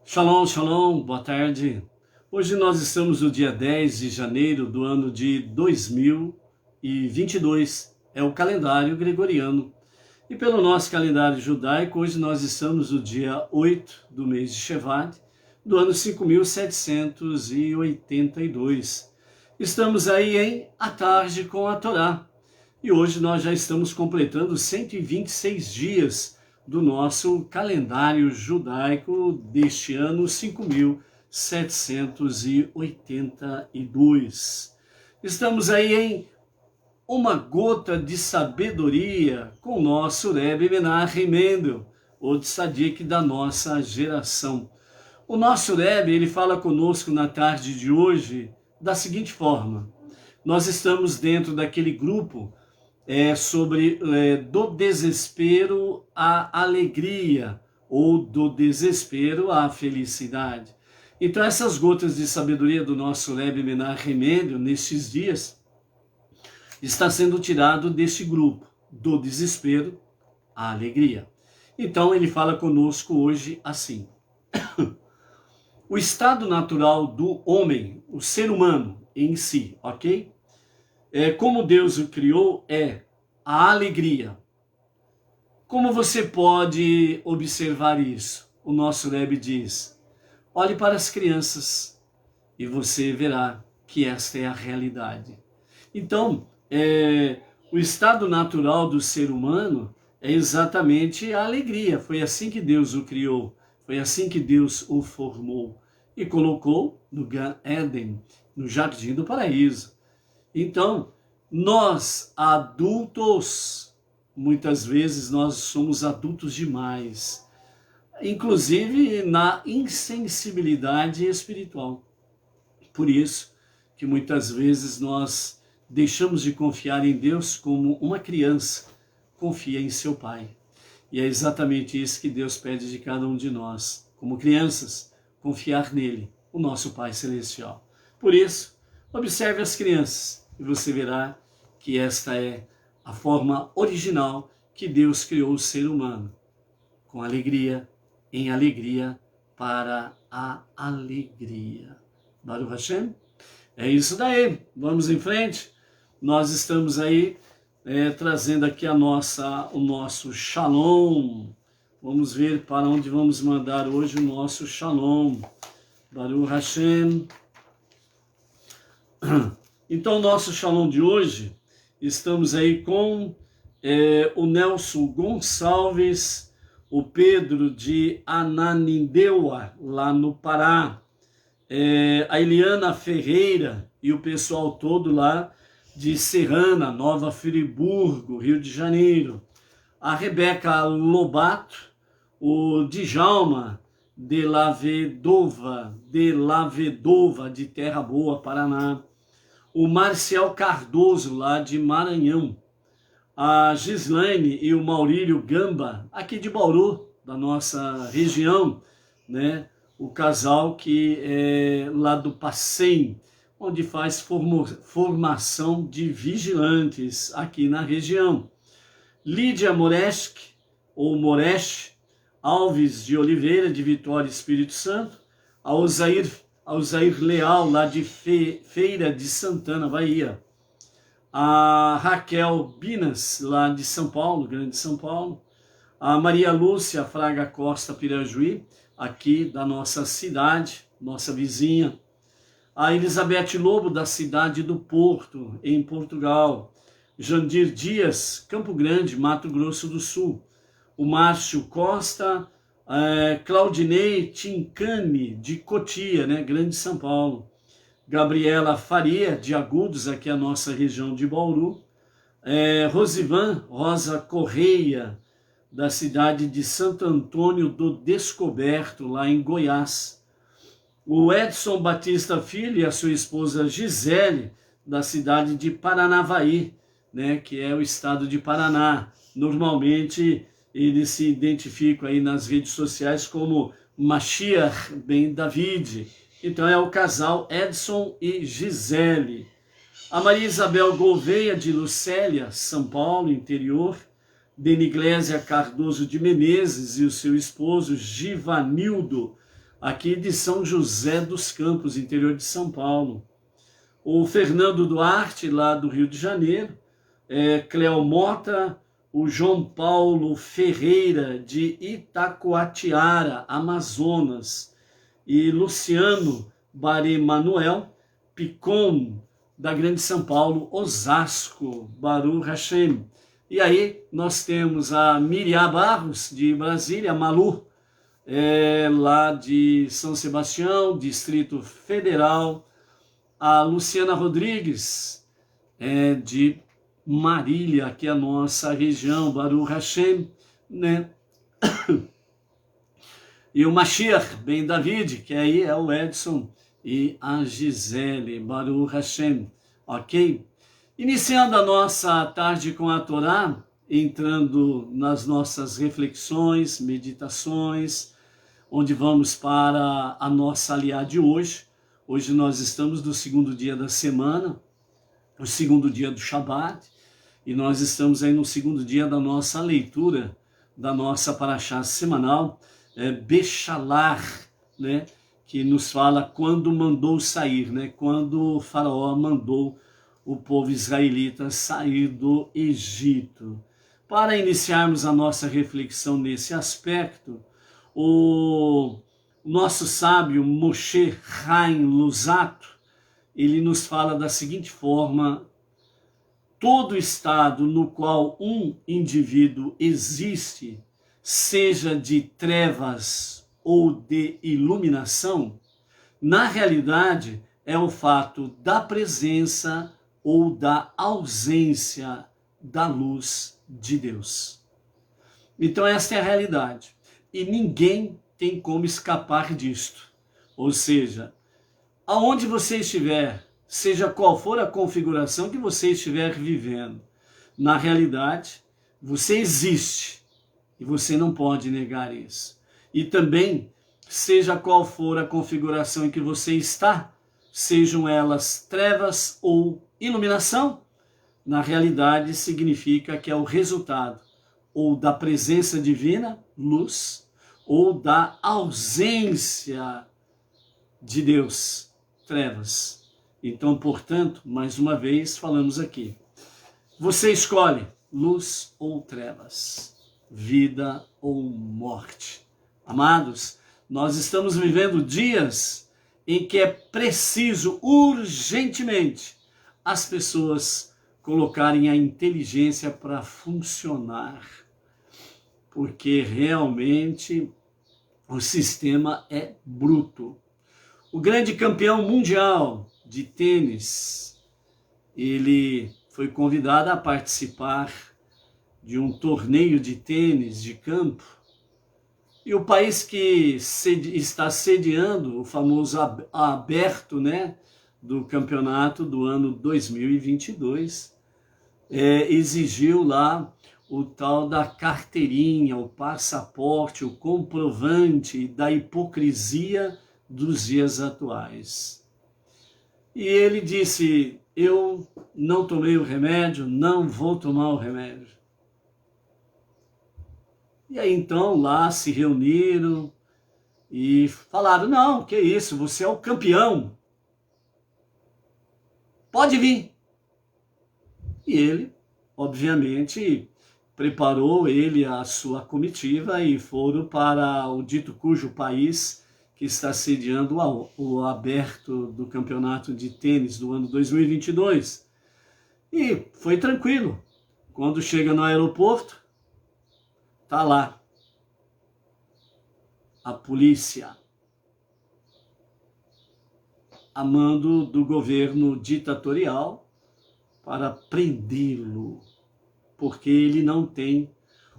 Shalom, shalom, boa tarde. Hoje nós estamos no dia 10 de janeiro do ano de 2022. É o calendário gregoriano. E pelo nosso calendário judaico, hoje nós estamos no dia 8 do mês de Shevat, do ano 5782. Estamos aí em A Tarde com a Torá. E hoje nós já estamos completando 126 dias do nosso calendário judaico deste ano 5782. Estamos aí em Uma Gota de Sabedoria com o nosso Rebbe Menachem Mendel, o tzadik da nossa geração. O nosso Rebbe, ele fala conosco na tarde de hoje da seguinte forma: nós estamos dentro daquele grupo sobre do desespero à alegria, ou do desespero à felicidade. Então essas gotas de sabedoria do nosso Rebbe Menachem Mendel, nestes dias, está sendo tirado desse grupo, do desespero à alegria. Então ele fala conosco hoje assim: o estado natural do homem, o ser humano em si, ok? Como Deus o criou, é a alegria. Como você pode observar isso? O nosso Rebbe diz: olhe para as crianças e você verá que esta é a realidade. Então, o estado natural do ser humano é exatamente a alegria. Foi assim que Deus o criou, foi assim que Deus o formou e colocou no Gan Eden, no Jardim do Paraíso. Então, nós adultos, muitas vezes nós somos adultos demais, inclusive na insensibilidade espiritual. Por isso que muitas vezes nós deixamos de confiar em Deus como uma criança confia em seu pai. E é exatamente isso que Deus pede de cada um de nós, como crianças, confiar nele, o nosso Pai Celestial. Por isso, observe as crianças e você verá que esta é a forma original que Deus criou o ser humano, com alegria, em alegria, para a alegria. Baruch Hashem. É isso daí, vamos em frente. Nós estamos aí trazendo aqui o nosso shalom. Vamos ver para onde vamos mandar hoje o nosso shalom. Baruch Hashem. Então, nosso shalom de hoje, estamos aí com o Nelson Gonçalves, o Pedro de Ananindeua, lá no Pará, a Eliana Ferreira e o pessoal todo lá de Serrana, Nova Friburgo, Rio de Janeiro, a Rebeca Lobato, o Djalma de Lavedova, de Terra Boa, Paraná, o Marcial Cardoso, lá de Maranhão, a Gislaine e o Maurílio Gamba, aqui de Bauru, da nossa região, né? O casal que é lá do Pacem, onde faz formação de vigilantes aqui na região. Lídia Moresch, ou Moresch Alves de Oliveira, de Vitória, Espírito Santo, a Alzair Leal, lá de Feira de Santana, Bahia, a Raquel Binas, lá de São Paulo, Grande São Paulo, a Maria Lúcia Fraga Costa Pirajuí, aqui da nossa cidade, nossa vizinha, a Elizabeth Lobo, da cidade do Porto, em Portugal, Jandir Dias, Campo Grande, Mato Grosso do Sul, o Márcio Costa, Claudinei Tincani, de Cotia, né, Grande São Paulo, Gabriela Faria, de Agudos, aqui a nossa região de Bauru, Rosivan Rosa Correia, da cidade de Santo Antônio do Descoberto, lá em Goiás, o Edson Batista Filho e a sua esposa Gisele, da cidade de Paranavaí, né, que é o estado de Paraná. Normalmente eles se identificam aí nas redes sociais como Mashiach Ben David. Então é o casal Edson e Gisele. A Maria Isabel Gouveia, de Lucélia, São Paulo, interior, Beniglésia Cardoso de Menezes e o seu esposo Givanildo, aqui de São José dos Campos, interior de São Paulo. O Fernando Duarte, lá do Rio de Janeiro, Cleo Mota, o João Paulo Ferreira, de Itacoatiara, Amazonas, e Luciano Bare Manuel Picon, da Grande São Paulo, Osasco, Baruch Hashem. E aí nós temos a Miriam Barros, de Brasília, Malu, lá de São Sebastião, Distrito Federal, a Luciana Rodrigues, de Marília, que é a nossa região, Baruch Hashem, né? E o Mashiach Ben David, que aí é o Edson e a Gisele, Baruch Hashem, ok? Iniciando a nossa tarde com a Torá, entrando nas nossas reflexões, meditações, onde vamos para a nossa aliá de hoje. Hoje nós estamos no segundo dia da semana, o segundo dia do Shabat, e nós estamos aí no segundo dia da nossa leitura, da nossa paraxá semanal, Bechalar, né, que nos fala quando mandou sair, né, quando o faraó mandou o povo israelita sair do Egito. Para iniciarmos a nossa reflexão nesse aspecto, o nosso sábio Moshe Chaim Luzzatto, ele nos fala da seguinte forma: todo estado no qual um indivíduo existe, seja de trevas ou de iluminação, na realidade é o fato da presença ou da ausência da luz de Deus. Então esta é a realidade. E ninguém tem como escapar disto. Ou seja, aonde você estiver, seja qual for a configuração que você estiver vivendo, na realidade, você existe e você não pode negar isso. E também, seja qual for a configuração em que você está, sejam elas trevas ou iluminação, na realidade significa que é o resultado ou da presença divina, luz, ou da ausência de Deus, trevas. Então, portanto, mais uma vez falamos aqui, você escolhe luz ou trevas, vida ou morte. Amados, nós estamos vivendo dias em que é preciso urgentemente as pessoas colocarem a inteligência para funcionar, porque realmente o sistema é bruto. O grande campeão mundial de tênis, ele foi convidado a participar de um torneio de tênis de campo, e o país que está sediando o famoso aberto, né, do campeonato do ano 2022, exigiu lá o tal da carteirinha, o passaporte, o comprovante da hipocrisia dos dias atuais. E ele disse, eu não tomei o remédio, não vou tomar o remédio. E aí então lá se reuniram e falaram, não, que isso, você é o campeão, pode vir. E ele, obviamente, preparou ele a sua comitiva e foram para o dito cujo país que está sediando o aberto do campeonato de tênis do ano 2022. E foi tranquilo. Quando chega no aeroporto, tá lá a polícia a mando do governo ditatorial para prendê-lo, porque ele não tem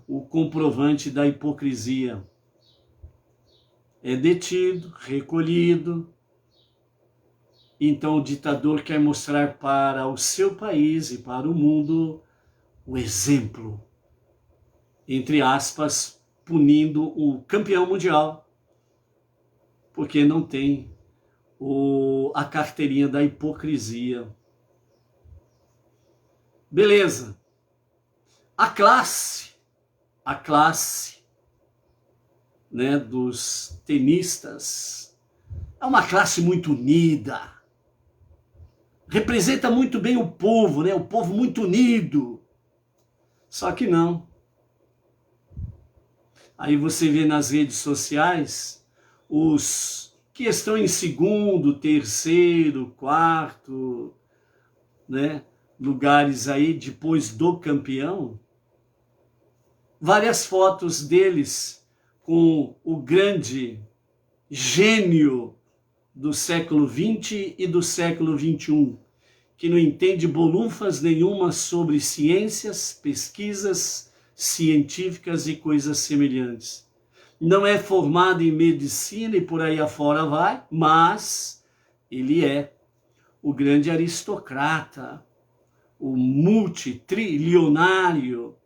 o comprovante da hipocrisia. É detido, recolhido. Então o ditador quer mostrar para o seu país e para o mundo o exemplo, entre aspas, punindo o campeão mundial, porque não tem a carteirinha da hipocrisia. Beleza. A classe, né, dos tenistas. É uma classe muito unida. Representa muito bem o povo, né? O povo muito unido. Só que não. Aí você vê nas redes sociais os que estão em segundo, terceiro, quarto, né, lugares aí depois do campeão. Várias fotos deles com o grande gênio do século XX e do século XXI, que não entende bolhufas nenhuma sobre ciências, pesquisas científicas e coisas semelhantes. Não é formado em medicina e por aí afora vai, mas ele é o grande aristocrata, o multitrilionário,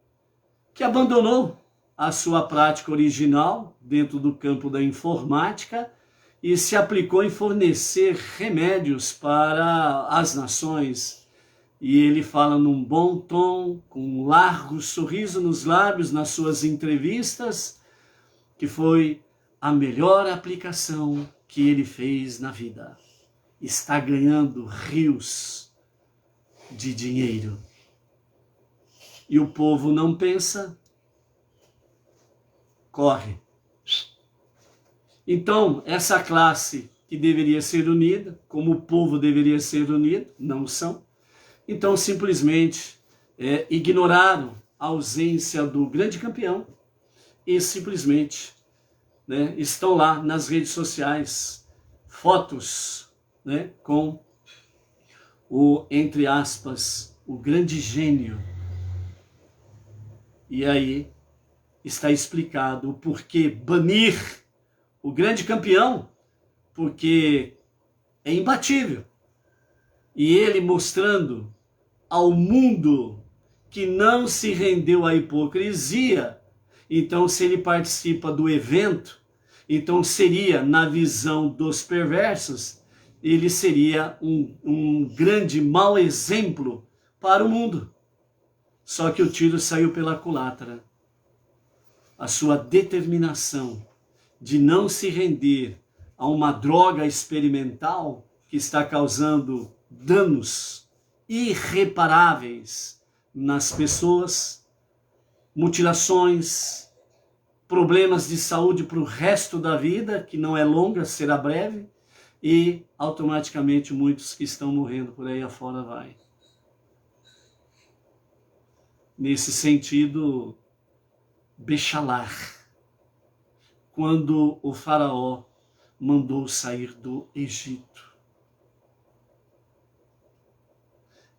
que abandonou a sua prática original dentro do campo da informática e se aplicou em fornecer remédios para as nações. E ele fala num bom tom, com um largo sorriso nos lábios nas suas entrevistas, que foi a melhor aplicação que ele fez na vida. Está ganhando rios de dinheiro. E o povo não pensa, corre. Então, essa classe que deveria ser unida, como o povo deveria ser unido, não são. Então, simplesmente ignoraram a ausência do grande campeão e simplesmente, né, estão lá nas redes sociais fotos, né, com o, entre aspas, o grande gênio. E aí está explicado o porquê banir o grande campeão, porque é imbatível. E ele mostrando ao mundo que não se rendeu à hipocrisia. Então, se ele participa do evento, então seria, na visão dos perversos, ele seria um grande mau exemplo para o mundo. Só que o tiro saiu pela culatra. A sua determinação de não se render a uma droga experimental que está causando danos irreparáveis nas pessoas, mutilações, problemas de saúde para o resto da vida, que não é longa, será breve, e automaticamente muitos que estão morrendo por aí afora vai. Nesse sentido, Bechalar, quando o faraó mandou sair do Egito.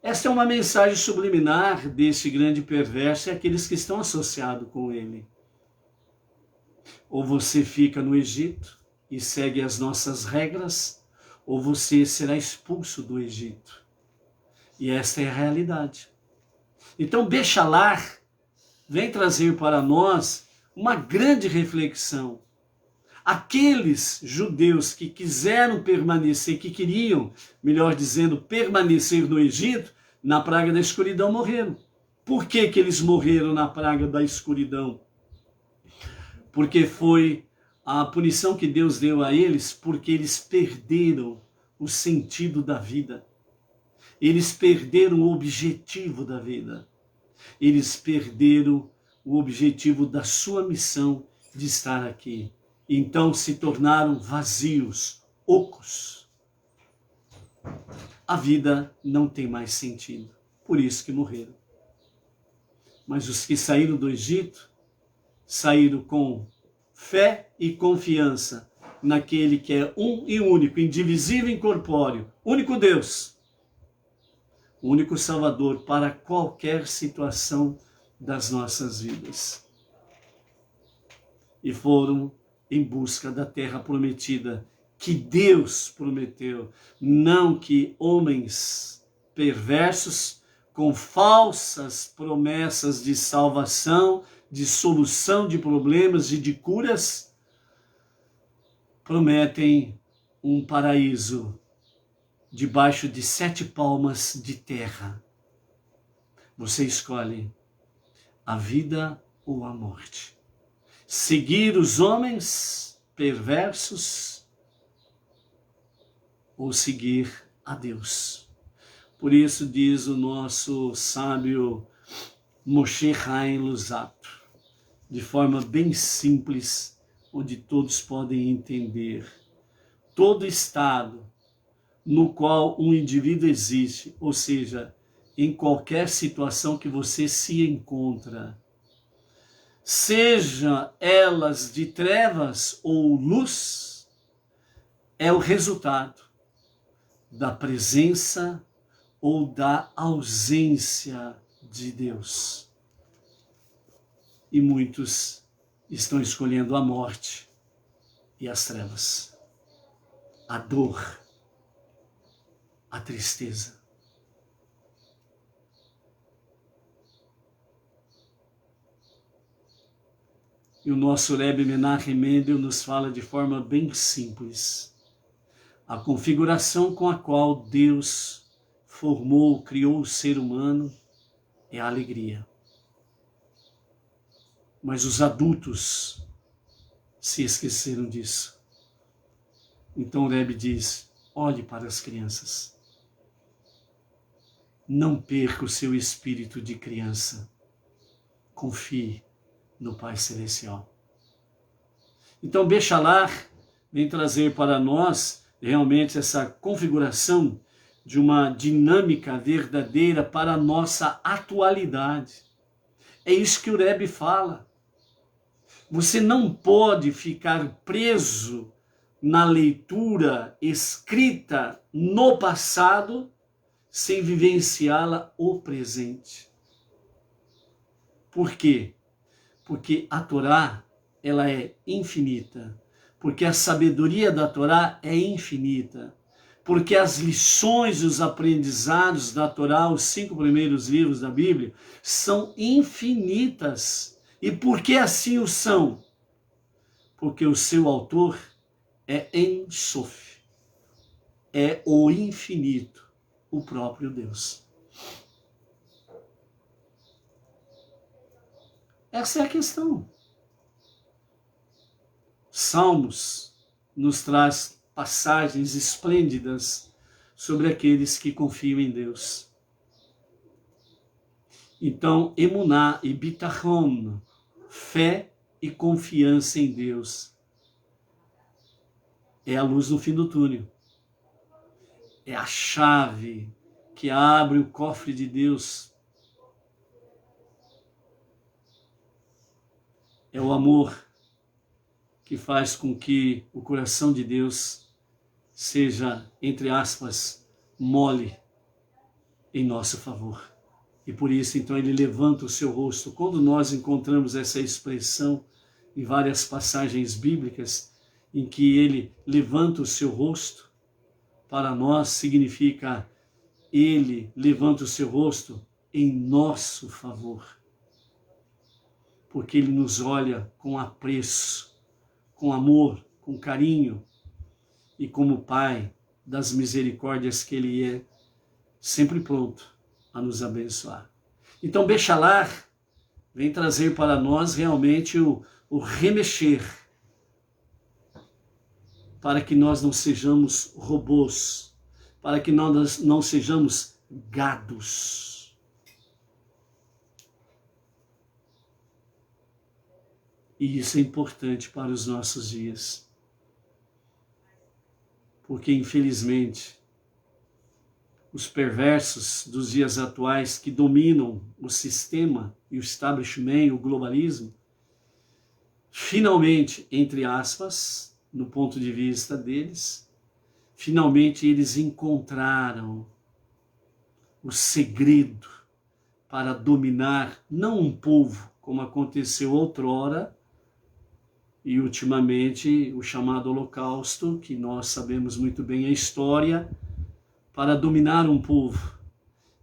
Esta é uma mensagem subliminar desse grande perverso e aqueles que estão associados com ele. Ou você fica no Egito e segue as nossas regras, ou você será expulso do Egito. E esta é a realidade. Então, Bechalar vem trazer para nós uma grande reflexão. Aqueles judeus que quiseram permanecer, que queriam, melhor dizendo, permanecer no Egito, na praga da escuridão morreram. Por que que eles morreram na praga da escuridão? Porque foi a punição que Deus deu a eles, porque eles perderam o sentido da vida. Eles perderam o objetivo da vida. Eles perderam o objetivo da sua missão de estar aqui. Então se tornaram vazios, ocos. A vida não tem mais sentido. Por isso que morreram. Mas os que saíram do Egito, saíram com fé e confiança naquele que é um e único, indivisível e incorpóreo, único Deus, único Salvador para qualquer situação das nossas vidas. E foram em busca da terra prometida, que Deus prometeu, não que homens perversos com falsas promessas de salvação, de solução de problemas e de curas, prometem um paraíso debaixo de 7 palmas de terra. Você escolhe a vida ou a morte. seguir os homens perversos ou seguir a Deus. Por isso diz o nosso sábio Moshe Chaim Luzzatto, de forma bem simples, onde todos podem entender. Todo estado no qual um indivíduo existe, ou seja, em qualquer situação que você se encontra, seja elas de trevas ou luz, é o resultado da presença ou da ausência de Deus. E muitos estão escolhendo a morte e as trevas, a dor, a tristeza. E o nosso Rebbe Menachem Mendel nos fala de forma bem simples. A configuração com a qual Deus formou, criou o ser humano é a alegria. Mas os adultos se esqueceram disso. Então o Rebbe diz, olhe para as crianças. Não perca o seu espírito de criança. Confie no Pai Celestial. Então Bechalach vem trazer para nós realmente essa configuração de uma dinâmica verdadeira para a nossa atualidade. É isso que o Rebbe fala. Você não pode ficar preso na leitura escrita no passado sem vivenciá-la o presente. Por quê? Porque a Torá, ela é infinita. Porque a sabedoria da Torá é infinita. Porque as lições e os aprendizados da Torá, os 5 primeiros livros da Bíblia, são infinitas. E por que assim o são? Porque o seu autor é Ein Sof, é o infinito, o próprio Deus. Essa é a questão. Salmos nos traz passagens esplêndidas sobre aqueles que confiam em Deus. Então, emuná e bitachon, fé e confiança em Deus, é a luz no fim do túnel. É a chave que abre o cofre de Deus. É o amor que faz com que o coração de Deus seja, entre aspas, mole em nosso favor. E por isso, então, ele levanta o seu rosto. Quando nós encontramos essa expressão em várias passagens bíblicas, em que ele levanta o seu rosto, para nós significa ele levanta o seu rosto em nosso favor. Porque ele nos olha com apreço, com amor, com carinho, e como Pai das misericórdias que ele é, sempre pronto a nos abençoar. Então Bechalach vem trazer para nós realmente o remexer, para que nós não sejamos robôs, para que nós não sejamos gados. E isso é importante para os nossos dias. Porque, infelizmente, os perversos dos dias atuais que dominam o sistema e o establishment, o globalismo, finalmente, entre aspas, no ponto de vista deles, finalmente eles encontraram o segredo para dominar não um povo, como aconteceu outrora, e ultimamente o chamado Holocausto, que nós sabemos muito bem a história, para dominar um povo.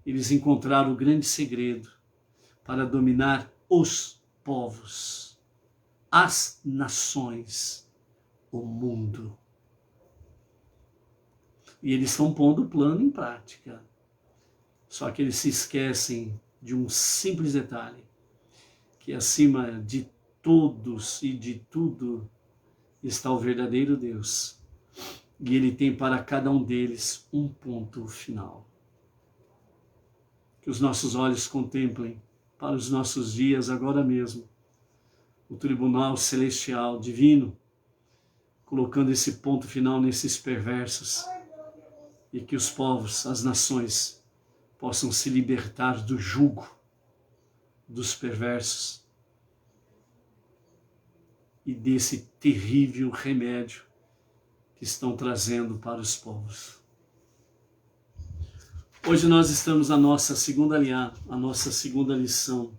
Eles encontraram o grande segredo para dominar os povos, as nações, o mundo. E eles estão pondo o plano em prática. Só que eles se esquecem de um simples detalhe, que acima de todos e de tudo está o verdadeiro Deus. E Ele tem para cada um deles um ponto final. Que os nossos olhos contemplem para os nossos dias agora mesmo o tribunal celestial divino, colocando esse ponto final nesses perversos, e que os povos, as nações, possam se libertar do jugo dos perversos e desse terrível remédio que estão trazendo para os povos. Hoje nós estamos na nossa segunda lição,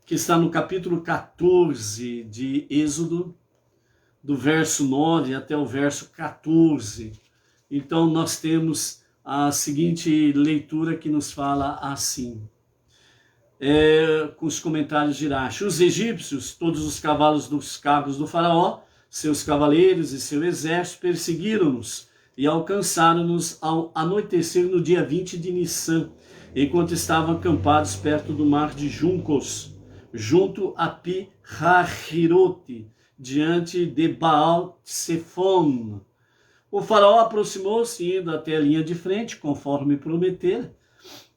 que está no capítulo 14 de Êxodo, do verso 9 até o verso 14. Então nós temos a seguinte leitura que nos fala assim, com os comentários de Irache. Os egípcios, todos os cavalos dos carros do faraó, seus cavaleiros e seu exército perseguiram-nos e alcançaram-nos ao anoitecer no dia 20 de Nissan, enquanto estavam acampados perto do mar de Juncos, junto a Pi-Hahirote, diante de Baal-Tsefon. O faraó aproximou-se, indo até a linha de frente, conforme prometera.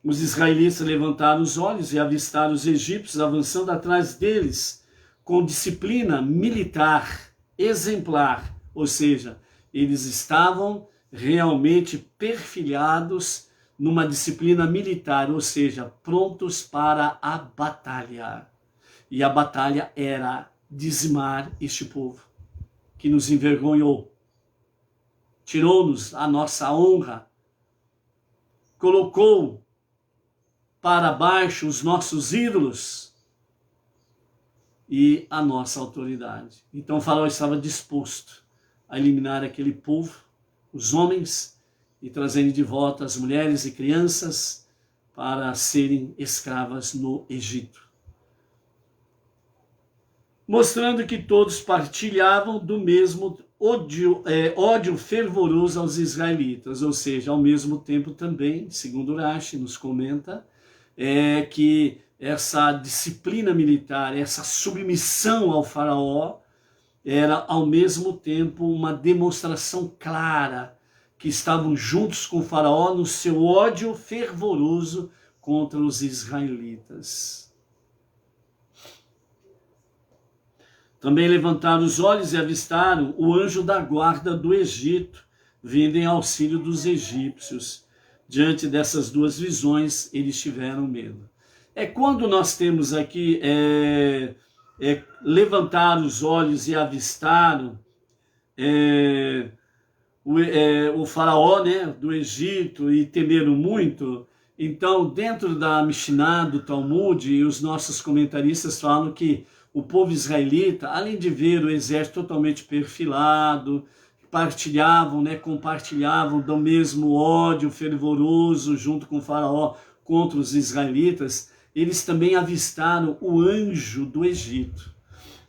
Os israelitas levantaram os olhos e avistaram os egípcios avançando atrás deles, com disciplina militar exemplar, ou seja, eles estavam realmente perfilhados numa disciplina militar, ou seja, prontos para a batalha. E a batalha era dizimar este povo, que nos envergonhou, tirou-nos a nossa honra, colocou para baixo os nossos ídolos e a nossa autoridade. Então o faraó estava disposto a eliminar aquele povo, os homens, e trazendo de volta as mulheres e crianças para serem escravas no Egito. Mostrando que todos partilhavam do mesmo ódio fervoroso aos israelitas, ou seja, ao mesmo tempo também, segundo Urashi nos comenta, que essa disciplina militar, essa submissão ao faraó, era ao mesmo tempo uma demonstração clara que estavam juntos com o faraó no seu ódio fervoroso contra os israelitas. Também levantaram os olhos e avistaram o anjo da guarda do Egito, vindo em auxílio dos egípcios. Diante dessas duas visões, eles tiveram medo. Quando nós temos aqui levantar os olhos e avistaram o faraó, né, do Egito, e temeram muito. Então, dentro da Mishnah, do Talmud, e os nossos comentaristas falam que o povo israelita, além de ver o exército totalmente perfilado, compartilhavam do mesmo ódio fervoroso junto com o faraó contra os israelitas, eles também avistaram o anjo do Egito.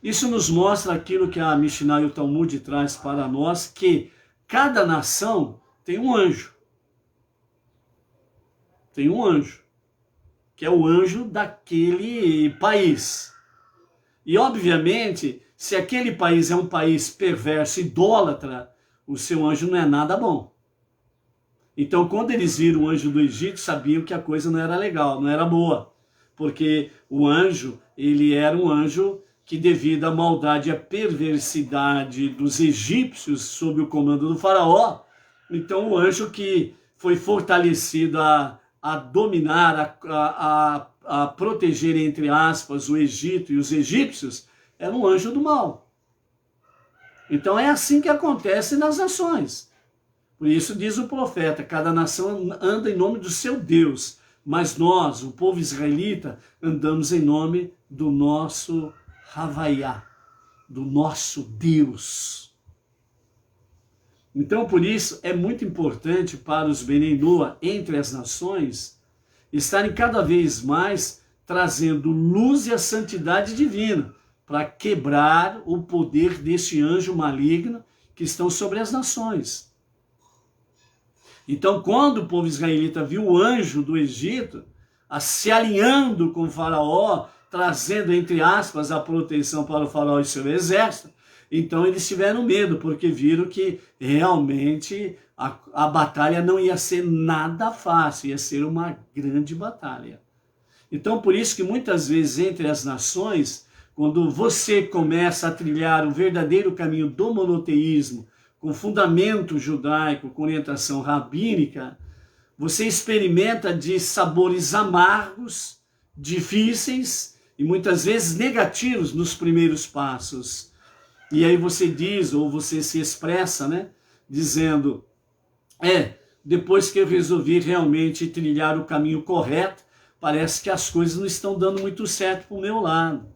Isso nos mostra aquilo que a Mishnah e o Talmud traz para nós, que cada nação tem um anjo. Tem um anjo, que é o anjo daquele país. E, obviamente, se aquele país é um país perverso, idólatra, o seu anjo não é nada bom. Então, quando eles viram o anjo do Egito, sabiam que a coisa não era legal, não era boa. Porque o anjo, ele era um anjo que, devido à maldade e à perversidade dos egípcios sob o comando do faraó, então o anjo que foi fortalecido a dominar, a proteger, entre aspas, o Egito e os egípcios, era um anjo do mal. Então é assim que acontece nas nações. Por isso diz o profeta, cada nação anda em nome do seu Deus, mas nós, o povo israelita, andamos em nome do nosso Havaiá, do nosso Deus. Então, por isso, é muito importante para os Benei Noa, entre as nações, estarem cada vez mais trazendo luz e a santidade divina, para quebrar o poder deste anjo maligno que estão sobre as nações. Então, quando o povo israelita viu o anjo do Egito se alinhando com o faraó trazendo, entre aspas, a proteção para o faraó e seu exército. Então eles tiveram medo, porque viram que realmente a batalha não ia ser nada fácil, ia ser uma grande batalha. Então por isso que muitas vezes entre as nações, quando você começa a trilhar o verdadeiro caminho do monoteísmo, com fundamento judaico, com orientação rabínica, você experimenta de sabores amargos, difíceis e muitas vezes negativos nos primeiros passos. E aí você diz, ou você se expressa, né, dizendo, depois que eu resolvi realmente trilhar o caminho correto, parece que as coisas não estão dando muito certo para o meu lado.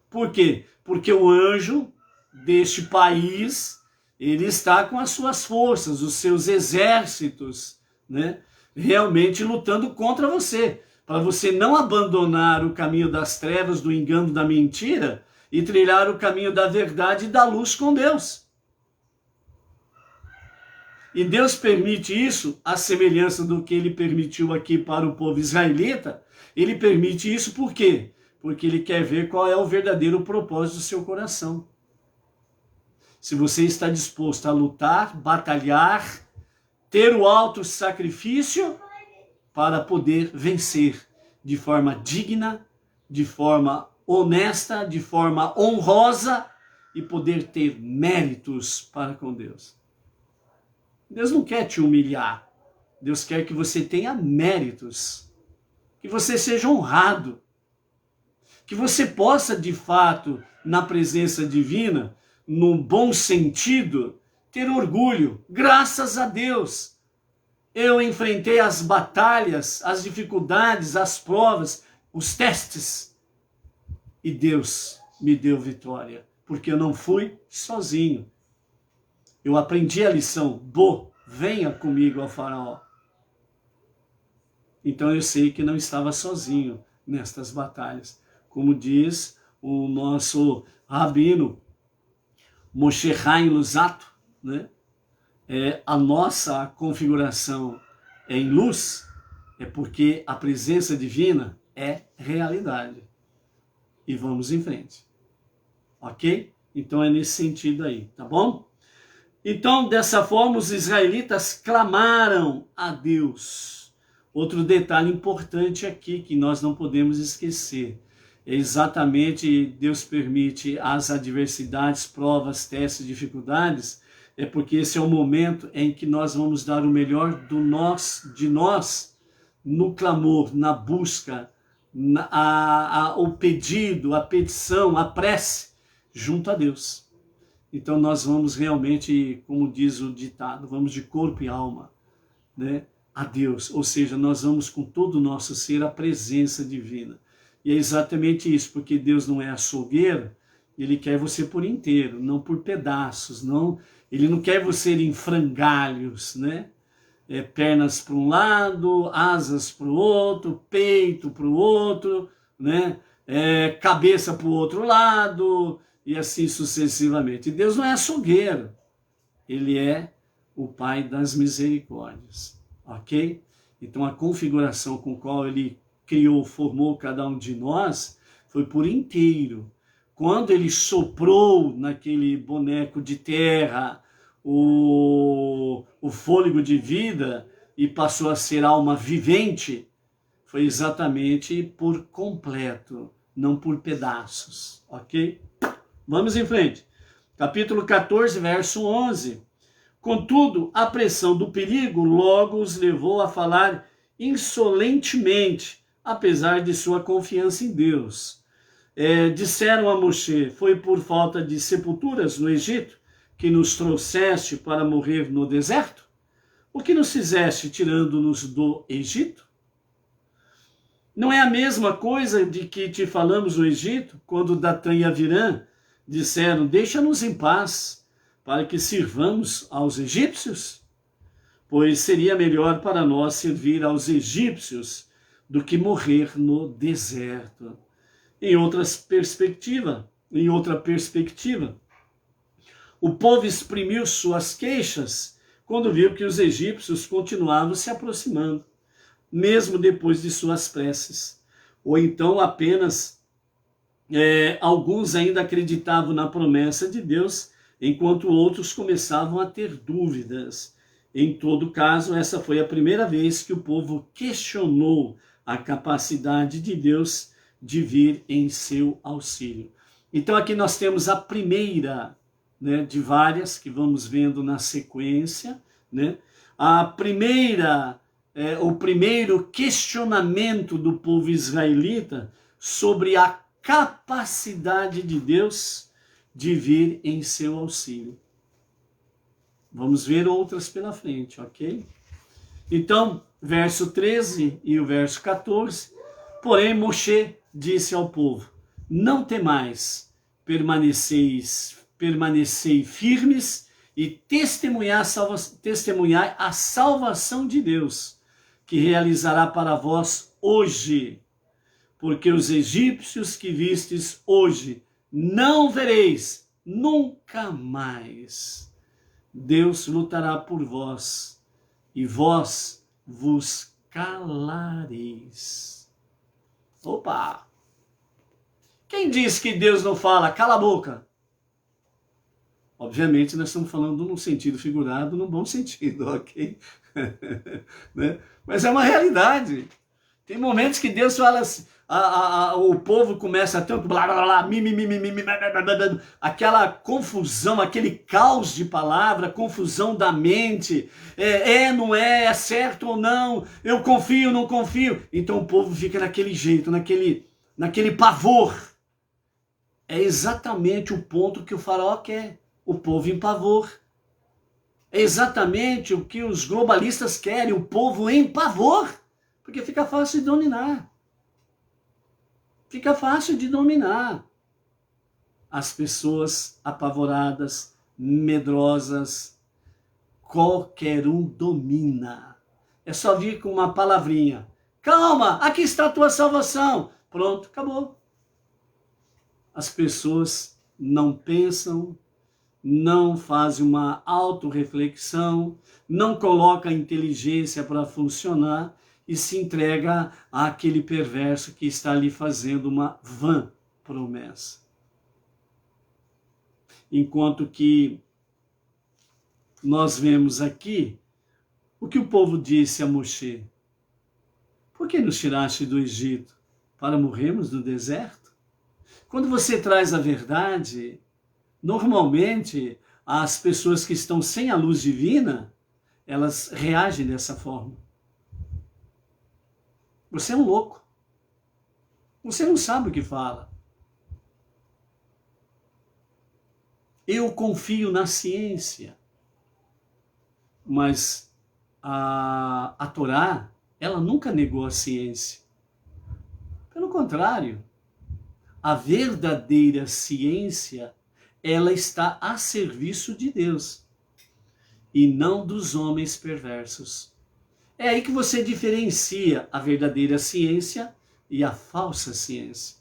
Por quê? Porque o anjo deste país, ele está com as suas forças, os seus exércitos, né, realmente lutando contra você, para você não abandonar o caminho das trevas, do engano, da mentira, e trilhar o caminho da verdade e da luz com Deus. E Deus permite isso, à semelhança do que ele permitiu aqui para o povo israelita. Ele permite isso por quê? Porque ele quer ver qual é o verdadeiro propósito do seu coração. Se você está disposto a lutar, batalhar, ter o alto sacrifício para poder vencer de forma digna, de forma honesta, de forma honrosa e poder ter méritos para com Deus. Deus não quer te humilhar. Deus quer que você tenha méritos, que você seja honrado, que você possa de fato, na presença divina, no bom sentido, ter orgulho. Graças a Deus, eu enfrentei as batalhas, as dificuldades, as provas, os testes, e Deus me deu vitória, porque eu não fui sozinho. Eu aprendi a lição, venha comigo ao faraó. Então eu sei que não estava sozinho nestas batalhas. Como diz o nosso rabino Moshe Chaim Luzzatto, né? A nossa configuração em luz é porque a presença divina é realidade. E vamos em frente. Ok? Então é nesse sentido aí, tá bom? Então, dessa forma, os israelitas clamaram a Deus. Outro detalhe importante aqui que nós não podemos esquecer. É exatamente, Deus permite as adversidades, provas, testes, dificuldades, é porque esse é o momento em que nós vamos dar o melhor de nós, no clamor, na busca, o pedido, a petição, a prece, junto a Deus. Então nós vamos realmente, como diz o ditado, vamos de corpo e alma, né, a Deus. Ou seja, nós vamos com todo o nosso ser à presença divina. E é exatamente isso, porque Deus não é açougueiro, ele quer você por inteiro, não por pedaços, não, ele não quer você em frangalhos, né? Pernas para um lado, asas para o outro, peito para o outro, né? Cabeça para o outro lado, e assim sucessivamente. E Deus não é açougueiro, ele é o Pai das misericórdias, ok? Então a configuração com a qual ele criou, formou cada um de nós, foi por inteiro. Quando ele soprou naquele boneco de terra o fôlego de vida e passou a ser alma vivente, foi exatamente por completo, não por pedaços, ok? Vamos em frente. Capítulo 14, verso 11. Contudo, a pressão do perigo logo os levou a falar insolentemente, apesar de sua confiança em Deus. Disseram a Moshe, foi por falta de sepulturas no Egito que nos trouxeste para morrer no deserto? O que nos fizeste tirando-nos do Egito? Não é a mesma coisa de que te falamos no Egito, quando Datã e Avirã disseram, deixa-nos em paz, para que sirvamos aos egípcios? Pois seria melhor para nós servir aos egípcios do que morrer no deserto. Em outra perspectiva, o povo exprimiu suas queixas quando viu que os egípcios continuavam se aproximando, mesmo depois de suas preces, ou então apenas alguns ainda acreditavam na promessa de Deus, enquanto outros começavam a ter dúvidas. Em todo caso, essa foi a primeira vez que o povo questionou a capacidade de Deus de vir em seu auxílio. Então aqui nós temos a primeira, né, de várias que vamos vendo na sequência, né? A primeira, o primeiro questionamento do povo israelita sobre a capacidade de Deus de vir em seu auxílio. Vamos ver outras pela frente, ok? Então, verso 13 e o verso 14, porém Moshe disse ao povo, não temais, permanecei firmes e testemunhai a salvação de Deus, que realizará para vós hoje, porque os egípcios que vistes hoje não vereis nunca mais. Deus lutará por vós e vós vos calareis. Opa! Quem diz que Deus não fala? Cala a boca. Obviamente nós estamos falando num sentido figurado, num bom sentido, ok? Né? Mas é uma realidade. Tem momentos que Deus fala assim, o povo começa a ter blá blá blá, aquela confusão, aquele caos de palavra, confusão da mente, não é certo ou não, eu confio, não confio. Então o povo fica naquele jeito, naquele pavor. É exatamente o ponto que o faraó quer, o povo em pavor. É exatamente o que os globalistas querem, o povo em pavor, porque fica fácil de dominar. Fica fácil de dominar as pessoas apavoradas, medrosas. Qualquer um domina. É só vir com uma palavrinha. Calma, aqui está a tua salvação. Pronto, acabou. As pessoas não pensam, não fazem uma autorreflexão, não colocam a inteligência para funcionar e se entrega àquele perverso que está ali fazendo uma vã promessa. Enquanto que nós vemos aqui o que o povo disse a Moshe. Por que nos tiraste do Egito? Para morrermos no deserto? Quando você traz a verdade, normalmente as pessoas que estão sem a luz divina, elas reagem dessa forma. Você é um louco. Você não sabe o que fala. Eu confio na ciência. Mas a Torá, ela nunca negou a ciência. Pelo contrário, a verdadeira ciência, ela está a serviço de Deus e não dos homens perversos. É aí que você diferencia a verdadeira ciência e a falsa ciência.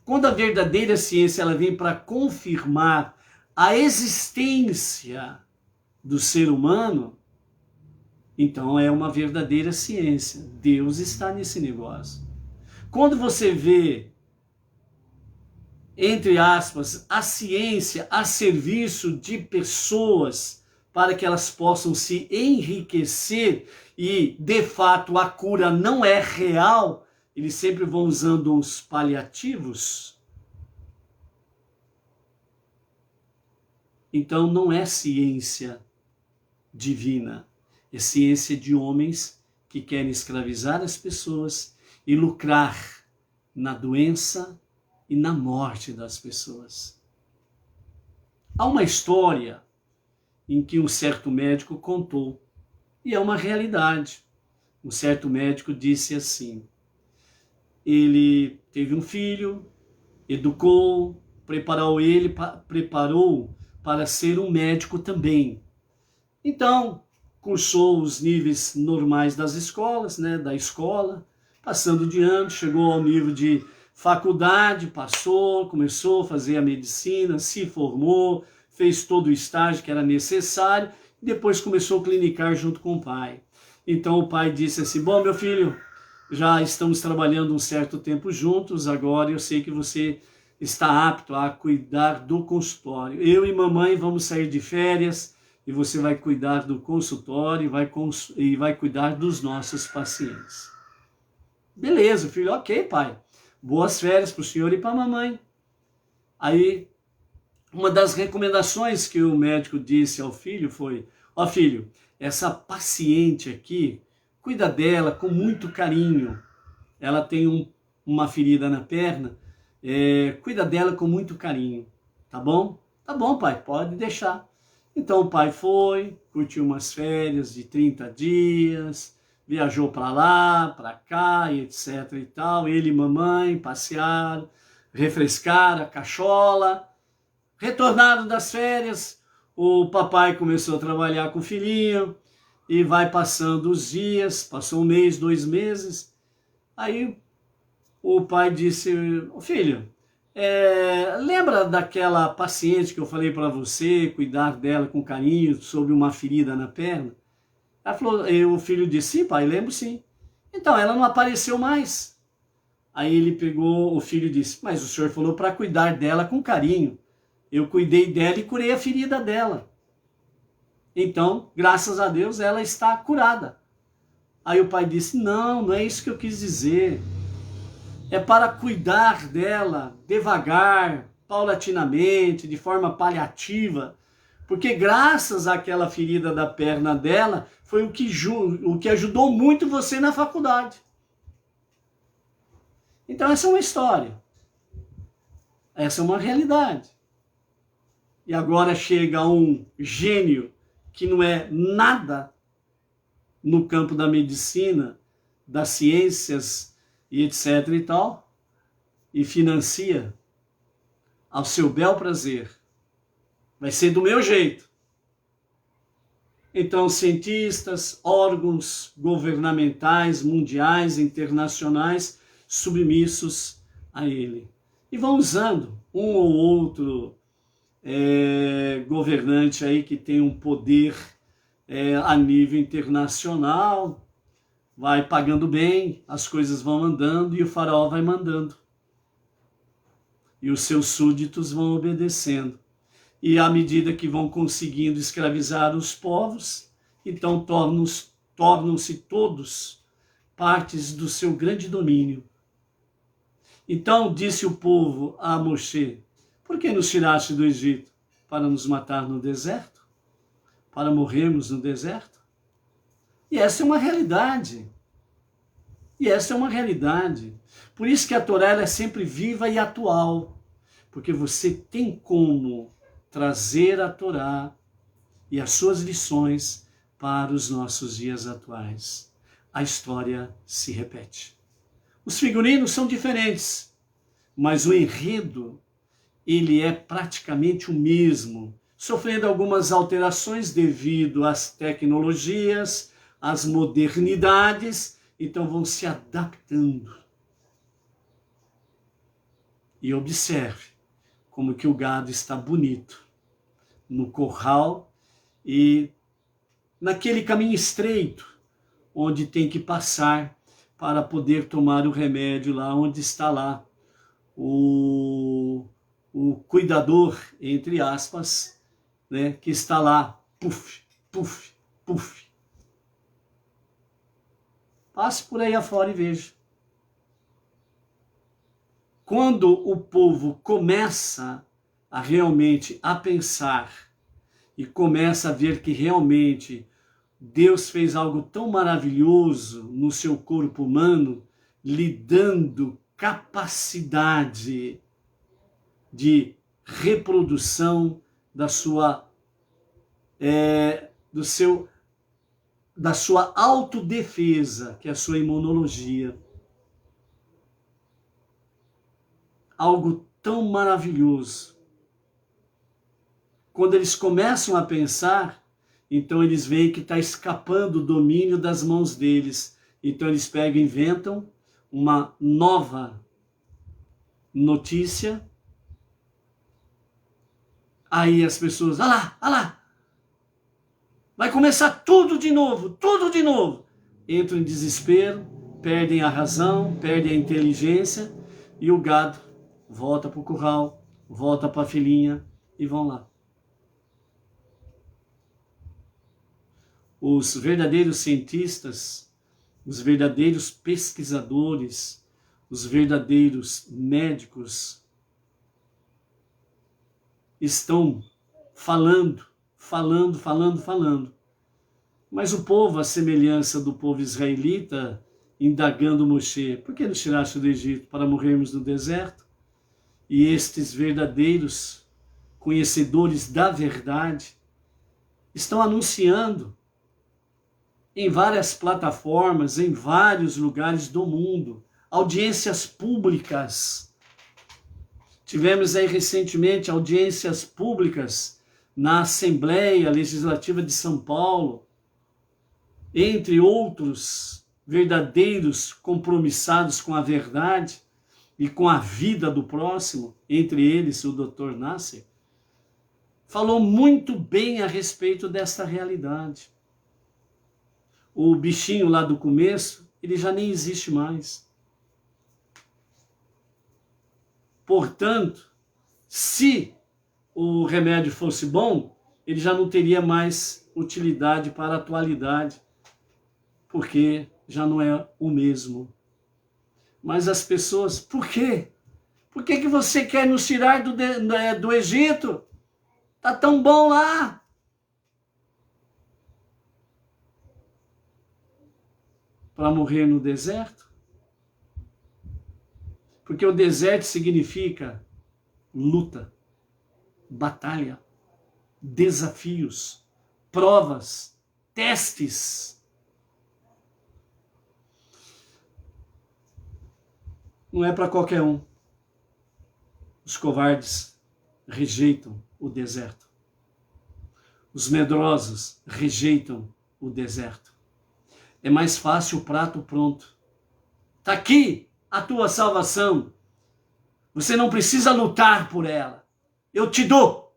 Quando a verdadeira ciência ela vem para confirmar a existência do ser humano, então é uma verdadeira ciência. Deus está nesse negócio. Quando você vê, entre aspas, a ciência a serviço de pessoas para que elas possam se enriquecer e, de fato, a cura não é real, eles sempre vão usando uns paliativos. Então não é ciência divina, é ciência de homens que querem escravizar as pessoas e lucrar na doença e na morte das pessoas. Há uma história em que um certo médico contou, e é uma realidade. Um certo médico disse assim, ele teve um filho, educou, preparou para ser um médico também. Então, cursou os níveis normais das escolas, né, da escola, passando diante, chegou ao nível de faculdade, passou, começou a fazer a medicina, se formou, fez todo o estágio que era necessário, e depois começou a clinicar junto com o pai. Então o pai disse assim, bom, meu filho, já estamos trabalhando um certo tempo juntos, agora eu sei que você está apto a cuidar do consultório. Eu e mamãe vamos sair de férias e você vai cuidar do consultório e vai cuidar dos nossos pacientes. Beleza, filho, ok, pai. Boas férias para o senhor e para a mamãe. Aí, uma das recomendações que o médico disse ao filho foi: ó filho, essa paciente aqui, cuida dela com muito carinho. Ela tem uma ferida na perna, cuida dela com muito carinho, tá bom? Tá bom, pai, pode deixar. Então o pai foi, curtiu umas férias de 30 dias, viajou para lá, para cá, e etc e tal. Ele e mamãe passearam, refrescaram a cachola. Retornaram das férias, o papai começou a trabalhar com o filhinho e vai passando os dias, passou 1 mês, 2 meses. Aí o pai disse: filho, lembra daquela paciente que eu falei para você, cuidar dela com carinho, sobre uma ferida na perna? Ela falou, o filho disse: sim, pai, lembro sim. Então, ela não apareceu mais. Aí ele pegou, o filho disse: mas o senhor falou para cuidar dela com carinho. Eu cuidei dela e curei a ferida dela. Então, graças a Deus, ela está curada. Aí o pai disse: não é isso que eu quis dizer. É para cuidar dela devagar, paulatinamente, de forma paliativa. Porque graças àquela ferida da perna dela, foi o que ajudou muito você na faculdade. Então essa é uma história. Essa é uma realidade. E agora chega um gênio que não é nada no campo da medicina, das ciências e etc e tal, e financia ao seu bel prazer. Vai ser do meu jeito. Então, cientistas, órgãos governamentais, mundiais, internacionais, submissos a ele. E vão usando um ou outro governante aí que tem um poder a nível internacional, vai pagando bem, as coisas vão andando e o faraó vai mandando. E os seus súditos vão obedecendo. E à medida que vão conseguindo escravizar os povos, então tornam-se todos partes do seu grande domínio. Então disse o povo a Moshe: por que nos tiraste do Egito? Para nos matar no deserto? Para morrermos no deserto? E essa é uma realidade. E essa é uma realidade. Por isso que a Torá ela é sempre viva e atual. Porque você tem como trazer a Torá e as suas lições para os nossos dias atuais. A história se repete. Os figurinos são diferentes, mas o enredo ele é praticamente o mesmo, sofrendo algumas alterações devido às tecnologias, às modernidades, então vão se adaptando. E observe como que o gado está bonito no curral e naquele caminho estreito onde tem que passar para poder tomar o remédio lá onde está lá o cuidador, entre aspas, né, que está lá, puf, puf, puf. Passe por aí afora e veja. Quando o povo começa a realmente a pensar e começa a ver que realmente Deus fez algo tão maravilhoso no seu corpo humano, lhe dando capacidade de reprodução da sua autodefesa, que é a sua imunologia. Algo tão maravilhoso. Quando eles começam a pensar, então eles veem que está escapando o domínio das mãos deles. Então eles pegam e inventam uma nova notícia. Aí as pessoas, ah lá, vai começar tudo de novo. Entram em desespero, perdem a razão, perdem a inteligência e o gado volta para o curral, volta para a filhinha e vão lá. Os verdadeiros cientistas, os verdadeiros pesquisadores, os verdadeiros médicos estão falando. Mas o povo, à semelhança do povo israelita, indagando Moshe, por que nos tiraste do Egito para morrermos no deserto? E estes verdadeiros conhecedores da verdade estão anunciando em várias plataformas, em vários lugares do mundo, audiências públicas. Tivemos aí recentemente audiências públicas na Assembleia Legislativa de São Paulo, entre outros verdadeiros compromissados com a verdade e com a vida do próximo, entre eles o Dr. Nasser, falou muito bem a respeito desta realidade. O bichinho lá do começo, ele já nem existe mais. Portanto, se o remédio fosse bom, ele já não teria mais utilidade para a atualidade, porque já não é o mesmo. Mas as pessoas, por quê? Por que você quer nos tirar do Egito? Tá tão bom lá. Para morrer no deserto? Porque o deserto significa luta, batalha, desafios, provas, testes. Não é para qualquer um. Os covardes rejeitam o deserto. Os medrosos rejeitam o deserto. É mais fácil o prato pronto. Está aqui a tua salvação. Você não precisa lutar por ela. Eu te dou.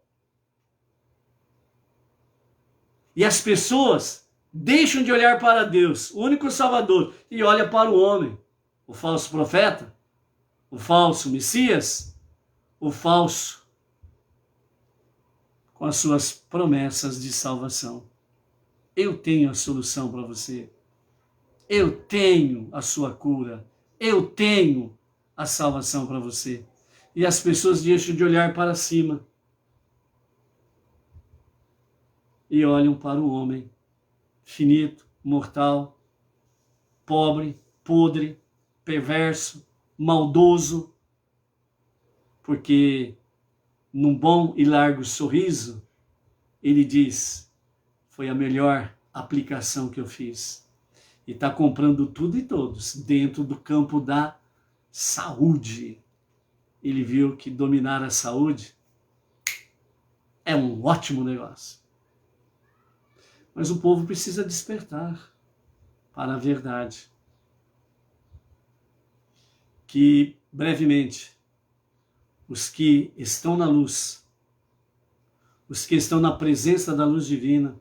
E as pessoas deixam de olhar para Deus, o único Salvador, e olham para o homem, o falso profeta, o falso Messias, o falso com as suas promessas de salvação. Eu tenho a solução para você. Eu tenho a sua cura. Eu tenho a salvação para você. E as pessoas deixam de olhar para cima e olham para o homem finito, mortal, pobre, podre, perverso, maldoso, porque num bom e largo sorriso ele diz: foi a melhor aplicação que eu fiz. E está comprando tudo e todos dentro do campo da saúde. Ele viu que dominar a saúde é um ótimo negócio. Mas o povo precisa despertar para a verdade. Que brevemente os que estão na luz, os que estão na presença da luz divina,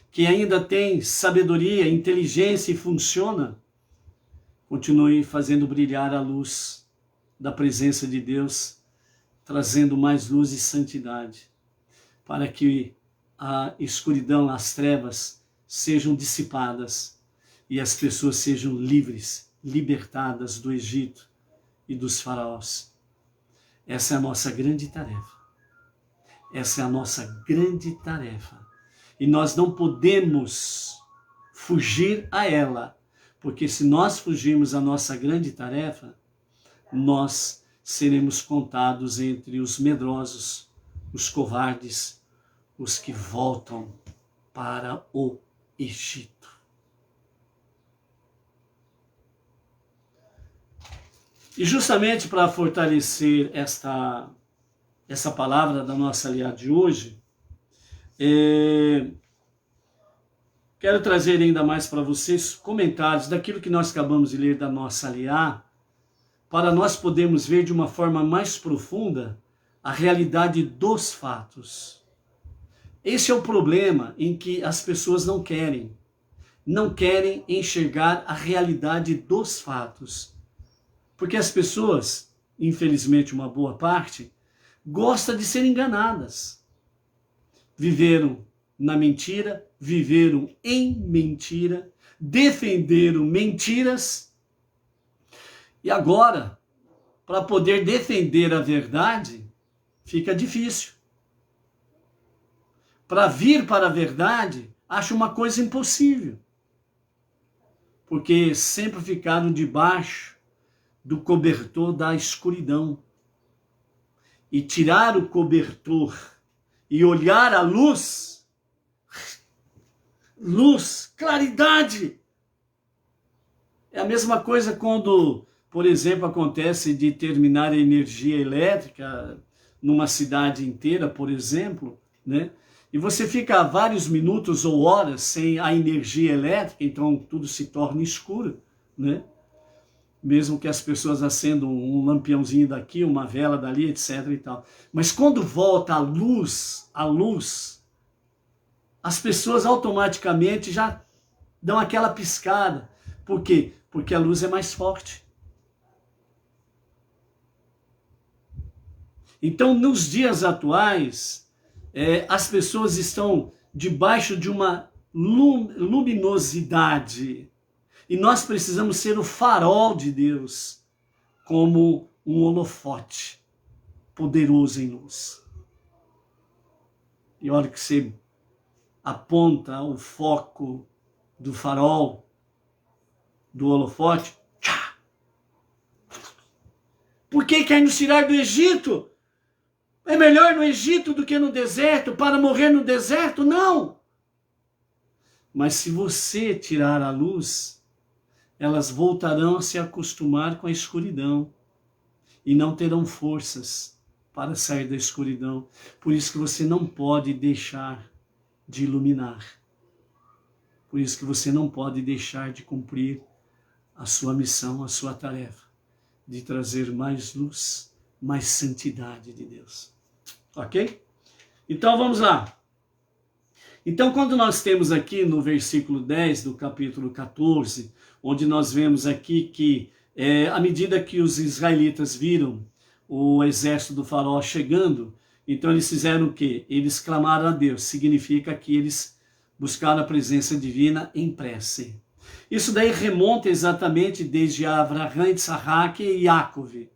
que ainda tem sabedoria, inteligência e funciona, continue fazendo brilhar a luz da presença de Deus, trazendo mais luz e santidade, para que a escuridão, as trevas sejam dissipadas e as pessoas sejam livres, libertadas do Egito e dos faraós. Essa é a nossa grande tarefa. Essa é a nossa grande tarefa. E nós não podemos fugir a ela, porque se nós fugirmos à nossa grande tarefa, nós seremos contados entre os medrosos, os covardes, os que voltam para o Egito. E justamente para fortalecer essa palavra da nossa aliada de hoje, quero trazer ainda mais para vocês comentários daquilo que nós acabamos de ler da nossa aliá, para nós podermos ver de uma forma mais profunda a realidade dos fatos. Esse é o problema em que as pessoas não querem enxergar a realidade dos fatos. Porque as pessoas infelizmente uma boa parte, gosta de ser enganadas. Viveram na mentira, viveram em mentira, defenderam mentiras, e agora, para poder defender a verdade, fica difícil. Para vir para a verdade, acha uma coisa impossível. Porque sempre ficaram debaixo do cobertor da escuridão. E tirar o cobertor e olhar a luz, claridade. É a mesma coisa quando, por exemplo, acontece de terminar a energia elétrica numa cidade inteira, por exemplo, né? E você fica vários minutos ou horas sem a energia elétrica, então tudo se torna escuro, né? Mesmo que as pessoas acendam um lampiãozinho daqui, uma vela dali, etc. e tal. Mas quando volta a luz, as pessoas automaticamente já dão aquela piscada. Por quê? Porque a luz é mais forte. Então, nos dias atuais, as pessoas estão debaixo de uma luminosidade. E nós precisamos ser o farol de Deus, como um holofote poderoso em luz. E a hora que você aponta o foco do farol, do holofote, tchá! Por que quer nos tirar do Egito? É melhor no Egito do que no deserto, para morrer no deserto? Não! Mas se você tirar a luz, elas voltarão a se acostumar com a escuridão e não terão forças para sair da escuridão. Por isso que você não pode deixar de iluminar. Por isso que você não pode deixar de cumprir a sua missão, a sua tarefa, de trazer mais luz, mais santidade de Deus. Ok? Então vamos lá. Então quando nós temos aqui no versículo 10 do capítulo 14, onde nós vemos aqui que à medida que os israelitas viram o exército do faraó chegando, então eles fizeram o quê? Eles clamaram a Deus, significa que eles buscaram a presença divina em prece. Isso daí remonta exatamente desde Avraham, Issaque e Yaakov.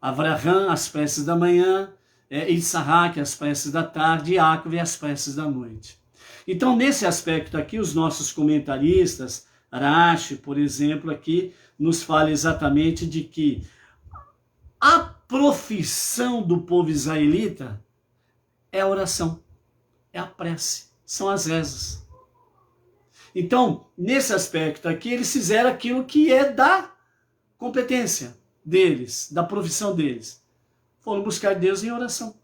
Avraham, as preces da manhã, Issaque, as preces da tarde, e Yaakov, as preces da noite. Então, nesse aspecto aqui, os nossos comentaristas, Rashi, por exemplo, aqui nos fala exatamente de que a profissão do povo israelita é a oração, é a prece, são as rezas. Então, nesse aspecto aqui, eles fizeram aquilo que é da competência deles, da profissão deles. Foram buscar Deus em oração.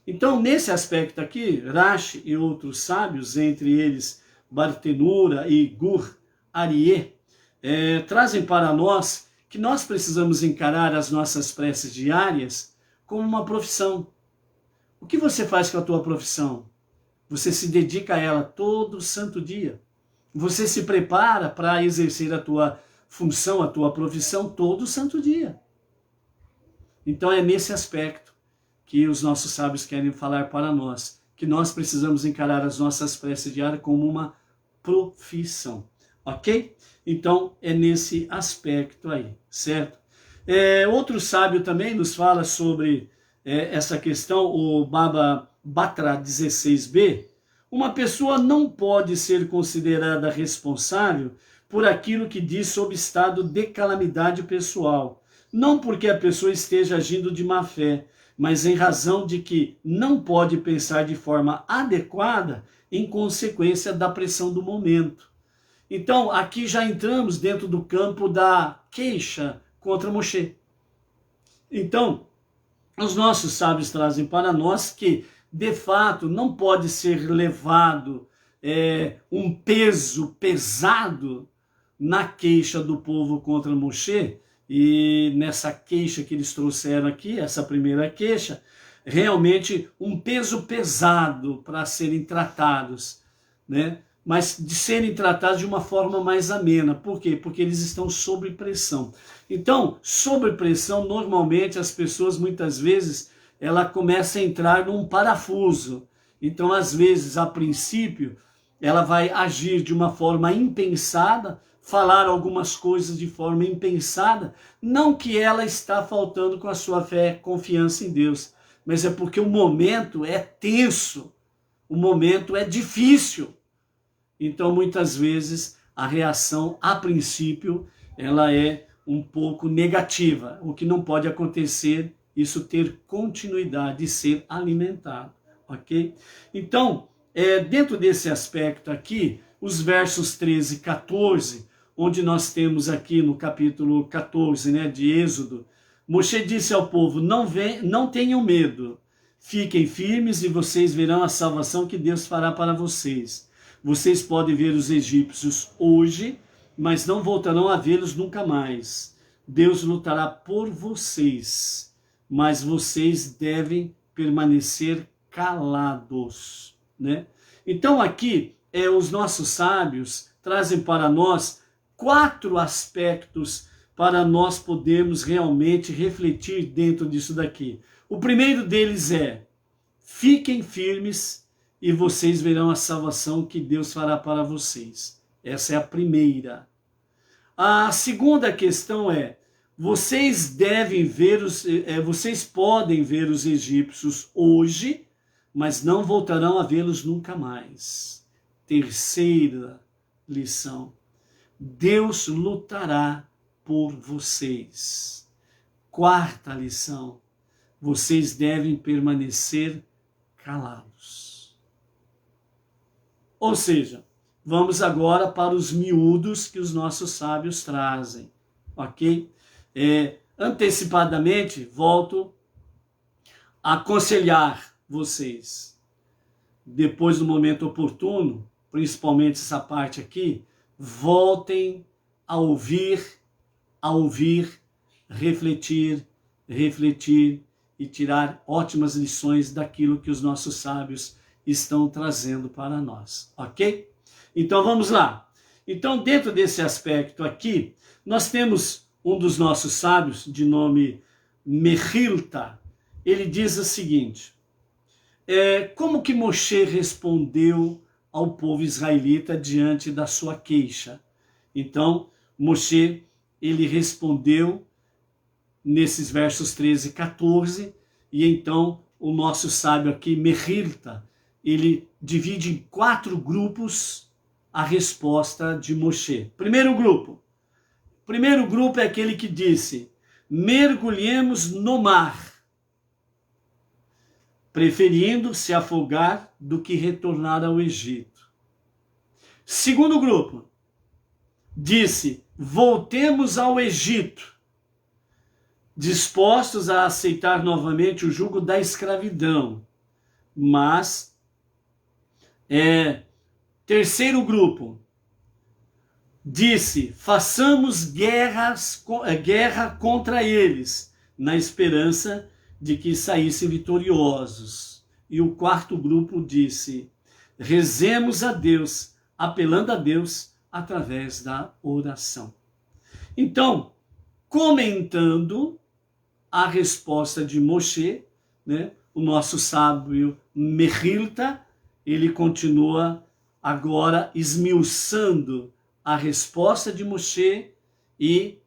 Então, nesse aspecto aqui, Rashi e outros sábios, entre eles Bartenura e Gur Aryeh, trazem para nós que nós precisamos encarar as nossas preces diárias como uma profissão. O que você faz com a tua profissão? Você se dedica a ela todo santo dia. Você se prepara para exercer a tua função, a tua profissão todo santo dia. Então é nesse aspecto que os nossos sábios querem falar para nós, que nós precisamos encarar as nossas preces diárias como uma profissão, ok? Então é nesse aspecto aí, certo? Outro sábio também nos fala sobre essa questão, o Baba Batra 16b, uma pessoa não pode ser considerada responsável por aquilo que diz sobre estado de calamidade pessoal, não porque a pessoa esteja agindo de má fé, mas em razão de que não pode pensar de forma adequada em consequência da pressão do momento. Então, aqui já entramos dentro do campo da queixa contra Moshe. Então, os nossos sábios trazem para nós que, de fato, não pode ser levado um peso pesado na queixa do povo contra Moshe. E nessa queixa que eles trouxeram aqui, essa primeira queixa, realmente um peso pesado para serem tratados, né? Mas de serem tratados de uma forma mais amena. Por quê? Porque eles estão sob pressão. Então, sob pressão, normalmente as pessoas muitas vezes ela começa a entrar num parafuso. Então, às vezes, a princípio, ela vai agir de uma forma impensada, falar algumas coisas de forma impensada, não que ela está faltando com a sua fé, confiança em Deus, mas é porque o momento é tenso, o momento é difícil. Então, muitas vezes, a reação, a princípio, ela é um pouco negativa. O que não pode acontecer, isso ter continuidade e ser alimentado, ok? Então, dentro desse aspecto aqui, os versos 13 e 14, onde nós temos aqui no capítulo 14, né, de Êxodo, Moshe disse ao povo, não tenham medo, fiquem firmes e vocês verão a salvação que Deus fará para vocês. Vocês podem ver os egípcios hoje, mas não voltarão a vê-los nunca mais. Deus lutará por vocês, mas vocês devem permanecer calados, né? Então aqui, os nossos sábios trazem para nós 4 aspectos para nós podermos realmente refletir dentro disso daqui. O primeiro deles é, fiquem firmes e vocês verão a salvação que Deus fará para vocês. Essa é a primeira. A segunda questão é, vocês podem ver os egípcios hoje, mas não voltarão a vê-los nunca mais. Terceira lição, Deus lutará por vocês. Quarta lição, vocês devem permanecer calados. Ou seja, vamos agora para os miúdos que os nossos sábios trazem, ok? Antecipadamente, volto a aconselhar vocês, depois do momento oportuno, principalmente essa parte aqui, voltem a ouvir, refletir e tirar ótimas lições daquilo que os nossos sábios estão trazendo para nós, ok? Então vamos lá. Então dentro desse aspecto aqui, nós temos um dos nossos sábios, de nome Mechilta, ele diz o seguinte, como que Moshe respondeu ao povo israelita diante da sua queixa? Então, Moshe, ele respondeu nesses versos 13 e 14, e então o nosso sábio aqui, Mechilta, ele divide em 4 grupos a resposta de Moshe. Primeiro grupo é aquele que disse, mergulhemos no mar, preferindo se afogar do que retornar ao Egito. Segundo grupo disse, voltemos ao Egito, dispostos a aceitar novamente o jugo da escravidão. Mas, terceiro grupo disse, façamos guerra contra eles, na esperança de que saíssem vitoriosos. E o quarto grupo disse, rezemos a Deus, apelando a Deus através da oração. Então, comentando a resposta de Moshe, né, o nosso sábio Mechilta, ele continua agora esmiuçando a resposta de Moshe e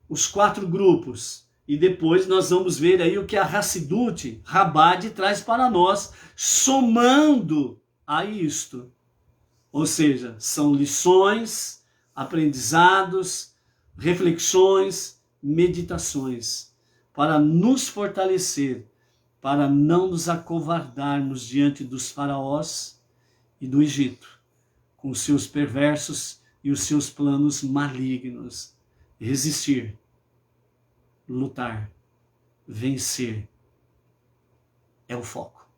os 4 grupos. E depois nós vamos ver aí o que a Hassidut, Rabad, traz para nós, somando a isto. Ou seja, são lições, aprendizados, reflexões, meditações, para nos fortalecer, para não nos acovardarmos diante dos faraós e do Egito, com os seus perversos e os seus planos malignos. Resistir, lutar, vencer é o foco.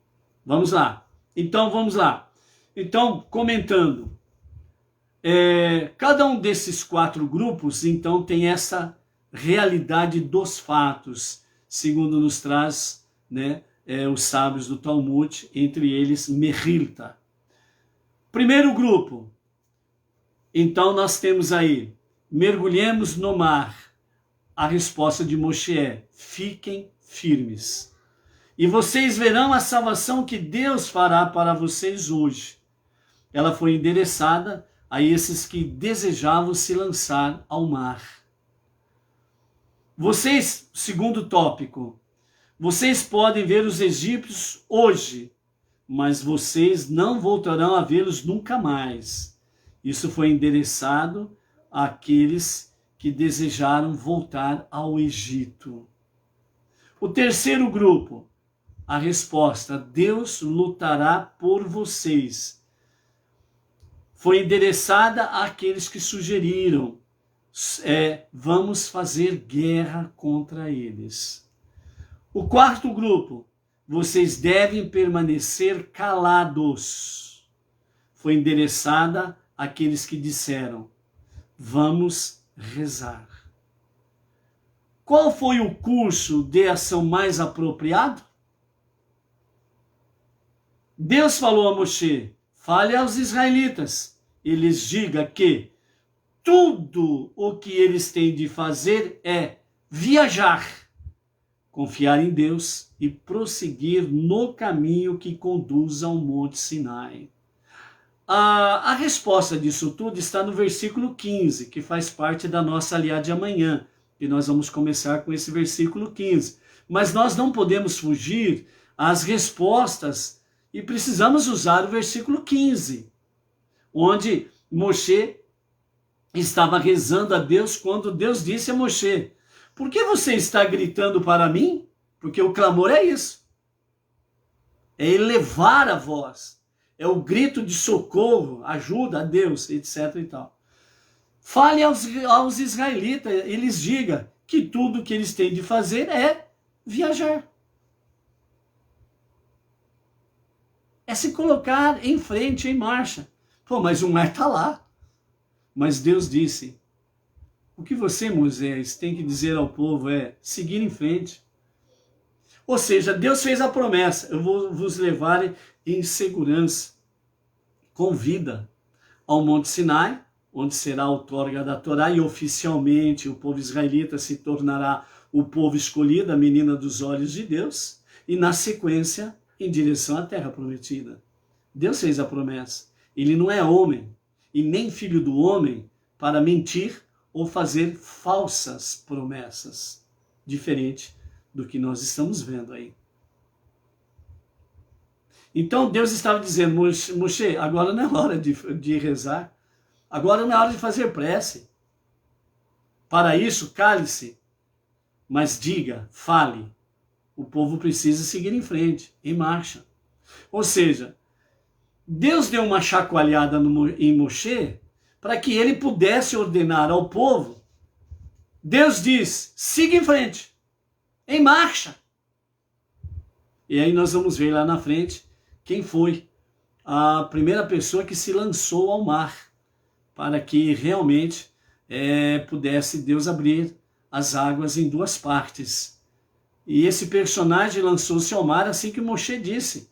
Vamos lá. Então, vamos lá. Então, comentando, cada um desses 4 grupos, então, tem essa realidade dos fatos, segundo nos traz, né, os sábios do Talmud, entre eles Mechilta. Primeiro grupo, então nós temos aí, mergulhemos no mar, a resposta de Moshe é: fiquem firmes. E vocês verão a salvação que Deus fará para vocês hoje. Ela foi endereçada a esses que desejavam se lançar ao mar. Vocês, segundo tópico, vocês podem ver os egípcios hoje, mas vocês não voltarão a vê-los nunca mais. Isso foi endereçado àqueles que desejaram voltar ao Egito. O terceiro grupo, a resposta: Deus lutará por vocês. Foi endereçada àqueles que sugeriram: vamos fazer guerra contra eles. O quarto grupo: vocês devem permanecer calados. Foi endereçada àqueles que disseram: vamos rezar. Qual foi o curso de ação mais apropriado? Deus falou a Moshe: fale aos israelitas, e lhes diga que tudo o que eles têm de fazer é viajar, confiar em Deus e prosseguir no caminho que conduz ao Monte Sinai. A resposta disso tudo está no versículo 15, que faz parte da nossa aliada de amanhã, e nós vamos começar com esse versículo 15. Mas nós não podemos fugir às respostas e precisamos usar o versículo 15, onde Moshe estava rezando a Deus quando Deus disse a Moshe: por que você está gritando para mim? Porque o clamor é isso. É elevar a voz. É o grito de socorro, ajuda a Deus, etc. e tal. Fale aos israelitas, eles digam que tudo que eles têm de fazer é viajar. É se colocar em frente, em marcha. Pô, mas o mar está lá. Mas Deus disse: o que você, Moisés, tem que dizer ao povo é seguir em frente. Ou seja, Deus fez a promessa: eu vou vos levar em segurança, com vida, ao Monte Sinai, onde será a outorga da Torá, e oficialmente o povo israelita se tornará o povo escolhido, a menina dos olhos de Deus, e na sequência, em direção à terra prometida. Deus fez a promessa. Ele não é homem, e nem filho do homem, para mentir ou fazer falsas promessas, diferente do que nós estamos vendo aí. Então Deus estava dizendo: Moshe, agora não é hora de rezar, agora não é hora de fazer prece. Para isso, cale-se, mas diga, fale. O povo precisa seguir em frente, em marcha. Ou seja, Deus deu uma chacoalhada em Moshe para que ele pudesse ordenar ao povo. Deus diz: siga em frente, em marcha. E aí nós vamos ver lá na frente quem foi a primeira pessoa que se lançou ao mar, para que realmente pudesse Deus abrir as águas em duas partes. E esse personagem lançou-se ao mar assim que Moshe disse.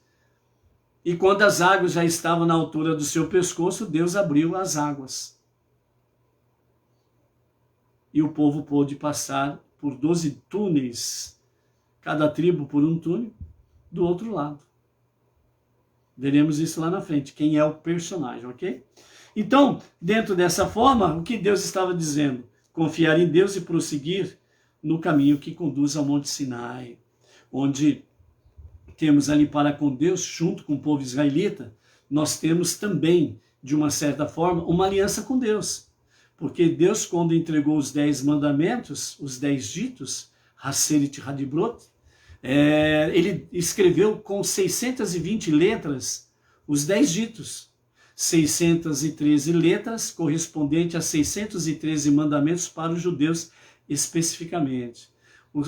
E quando as águas já estavam na altura do seu pescoço, Deus abriu as águas. E o povo pôde passar por 12 túneis, cada tribo por um túnel, do outro lado. Veremos isso lá na frente, quem é o personagem, ok? Então, dentro dessa forma, o que Deus estava dizendo? Confiar em Deus e prosseguir no caminho que conduz ao Monte Sinai, onde temos ali para com Deus, junto com o povo israelita, nós temos também, de uma certa forma, uma aliança com Deus. Porque Deus, quando entregou os 10 mandamentos, os 10 ditos, Haseret Hadibrot, ele escreveu com 620 letras os 10 ditos. 613 letras correspondente a 613 mandamentos para os judeus especificamente.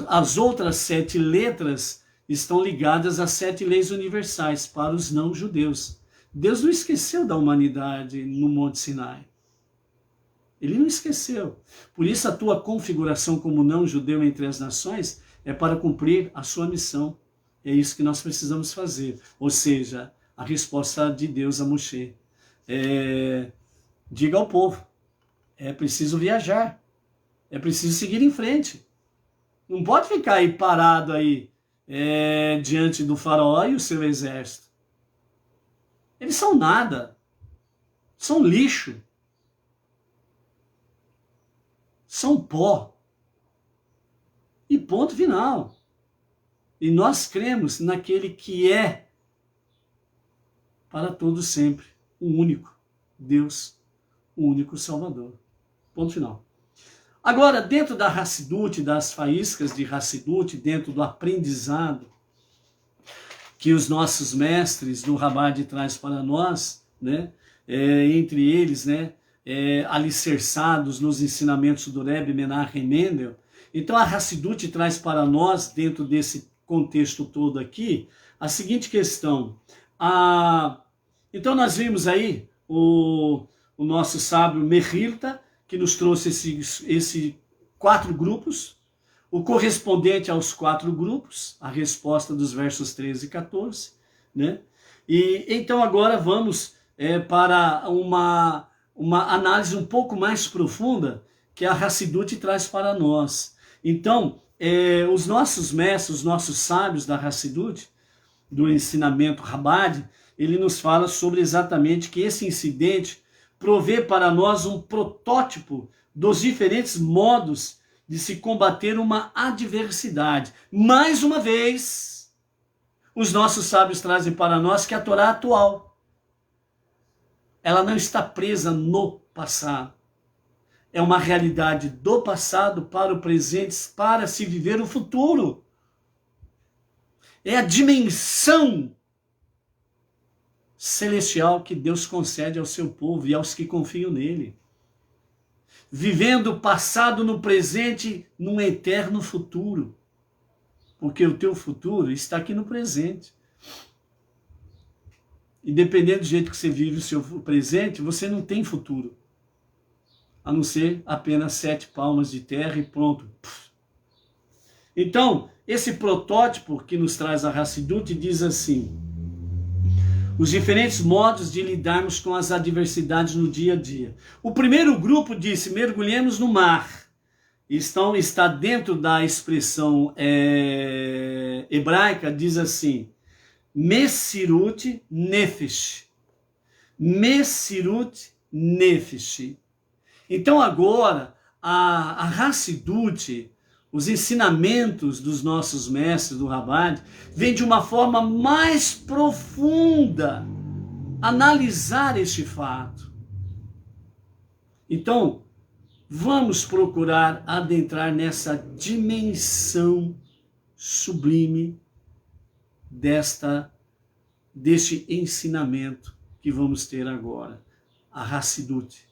As outras 7 letras estão ligadas às 7 leis universais para os não-judeus. Deus não esqueceu da humanidade no Monte Sinai. Ele não esqueceu. Por isso a tua configuração como não-judeu entre as nações é para cumprir a sua missão. É isso que nós precisamos fazer. Ou seja, a resposta de Deus a Moshe. Diga ao povo, é preciso viajar. É preciso seguir em frente. Não pode ficar aí parado aí diante do faraó e o seu exército. Eles são nada. São lixo. São pó. E ponto final. E nós cremos naquele que é para todos sempre o único Deus, o único Salvador. Ponto final. Agora, dentro da Hassidut, das faíscas de Hassidut, dentro do aprendizado que os nossos mestres do Chabad traz para nós, né? Entre eles, né? Alicerçados nos ensinamentos do Rebbe Menachem Mendel. Então a Hassidut traz para nós, dentro desse contexto todo aqui, a seguinte questão. Então nós vimos aí o nosso sábio Mechilta, que nos trouxe esses 4 grupos, o correspondente aos 4 grupos, a resposta dos versos 13 e 14, né? E então agora vamos para uma análise um pouco mais profunda que a Hassidut traz para nós. Então, os nossos mestres, os nossos sábios da Hassidut, do ensinamento Chabad, ele nos fala sobre exatamente que esse incidente provê para nós um protótipo dos diferentes modos de se combater uma adversidade. Mais uma vez, os nossos sábios trazem para nós que a Torá atual, ela não está presa no passado. É uma realidade do passado para o presente, para se viver o futuro. É a dimensão celestial que Deus concede ao seu povo e aos que confiam nele. Vivendo o passado no presente, num eterno futuro. Porque o teu futuro está aqui no presente. E dependendo do jeito que você vive o seu presente, você não tem futuro. A não ser apenas 7 palmas de terra e pronto. Então, esse protótipo que nos traz a Hassidut diz assim: os diferentes modos de lidarmos com as adversidades no dia a dia. O primeiro grupo disse, mergulhemos no mar. Está dentro da expressão hebraica, diz assim, Messirut Nefesh. Messirut Nefesh. Então agora, a Hassidut, os ensinamentos dos nossos mestres do Chabad, vêm de uma forma mais profunda analisar este fato. Então, vamos procurar adentrar nessa dimensão sublime deste ensinamento que vamos ter agora, a Hassidut.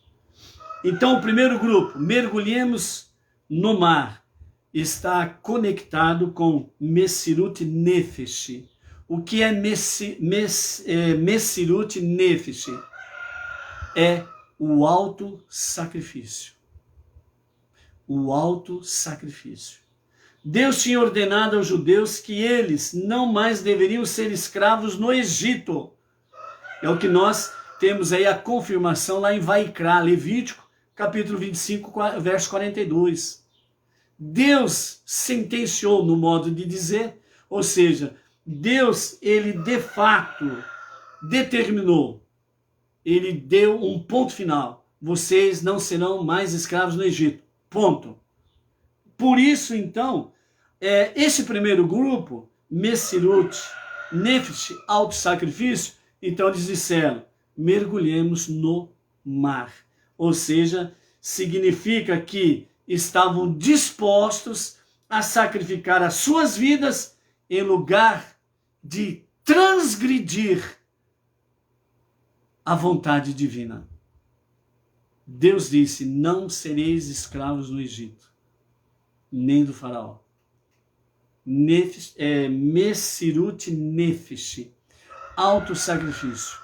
Então, o primeiro grupo, mergulhemos no mar, está conectado com Messirut Nefesh. O que é Messirut Nefesh? É o auto-sacrifício. O auto-sacrifício. Deus tinha ordenado aos judeus que eles não mais deveriam ser escravos no Egito. É o que nós temos aí a confirmação lá em Vaikra, Levítico, capítulo 25, verso 42. Deus sentenciou no modo de dizer, ou seja, Deus, ele de fato determinou, ele deu um ponto final. Vocês não serão mais escravos no Egito. Ponto. Por isso, então, esse primeiro grupo, Messirut Nefesh, auto-sacrifício, então eles disseram, mergulhemos no mar. Ou seja, significa que estavam dispostos a sacrificar as suas vidas em lugar de transgredir a vontade divina. Deus disse, não sereis escravos no Egito, nem do faraó. Messirut Nefesh, auto-sacrifício.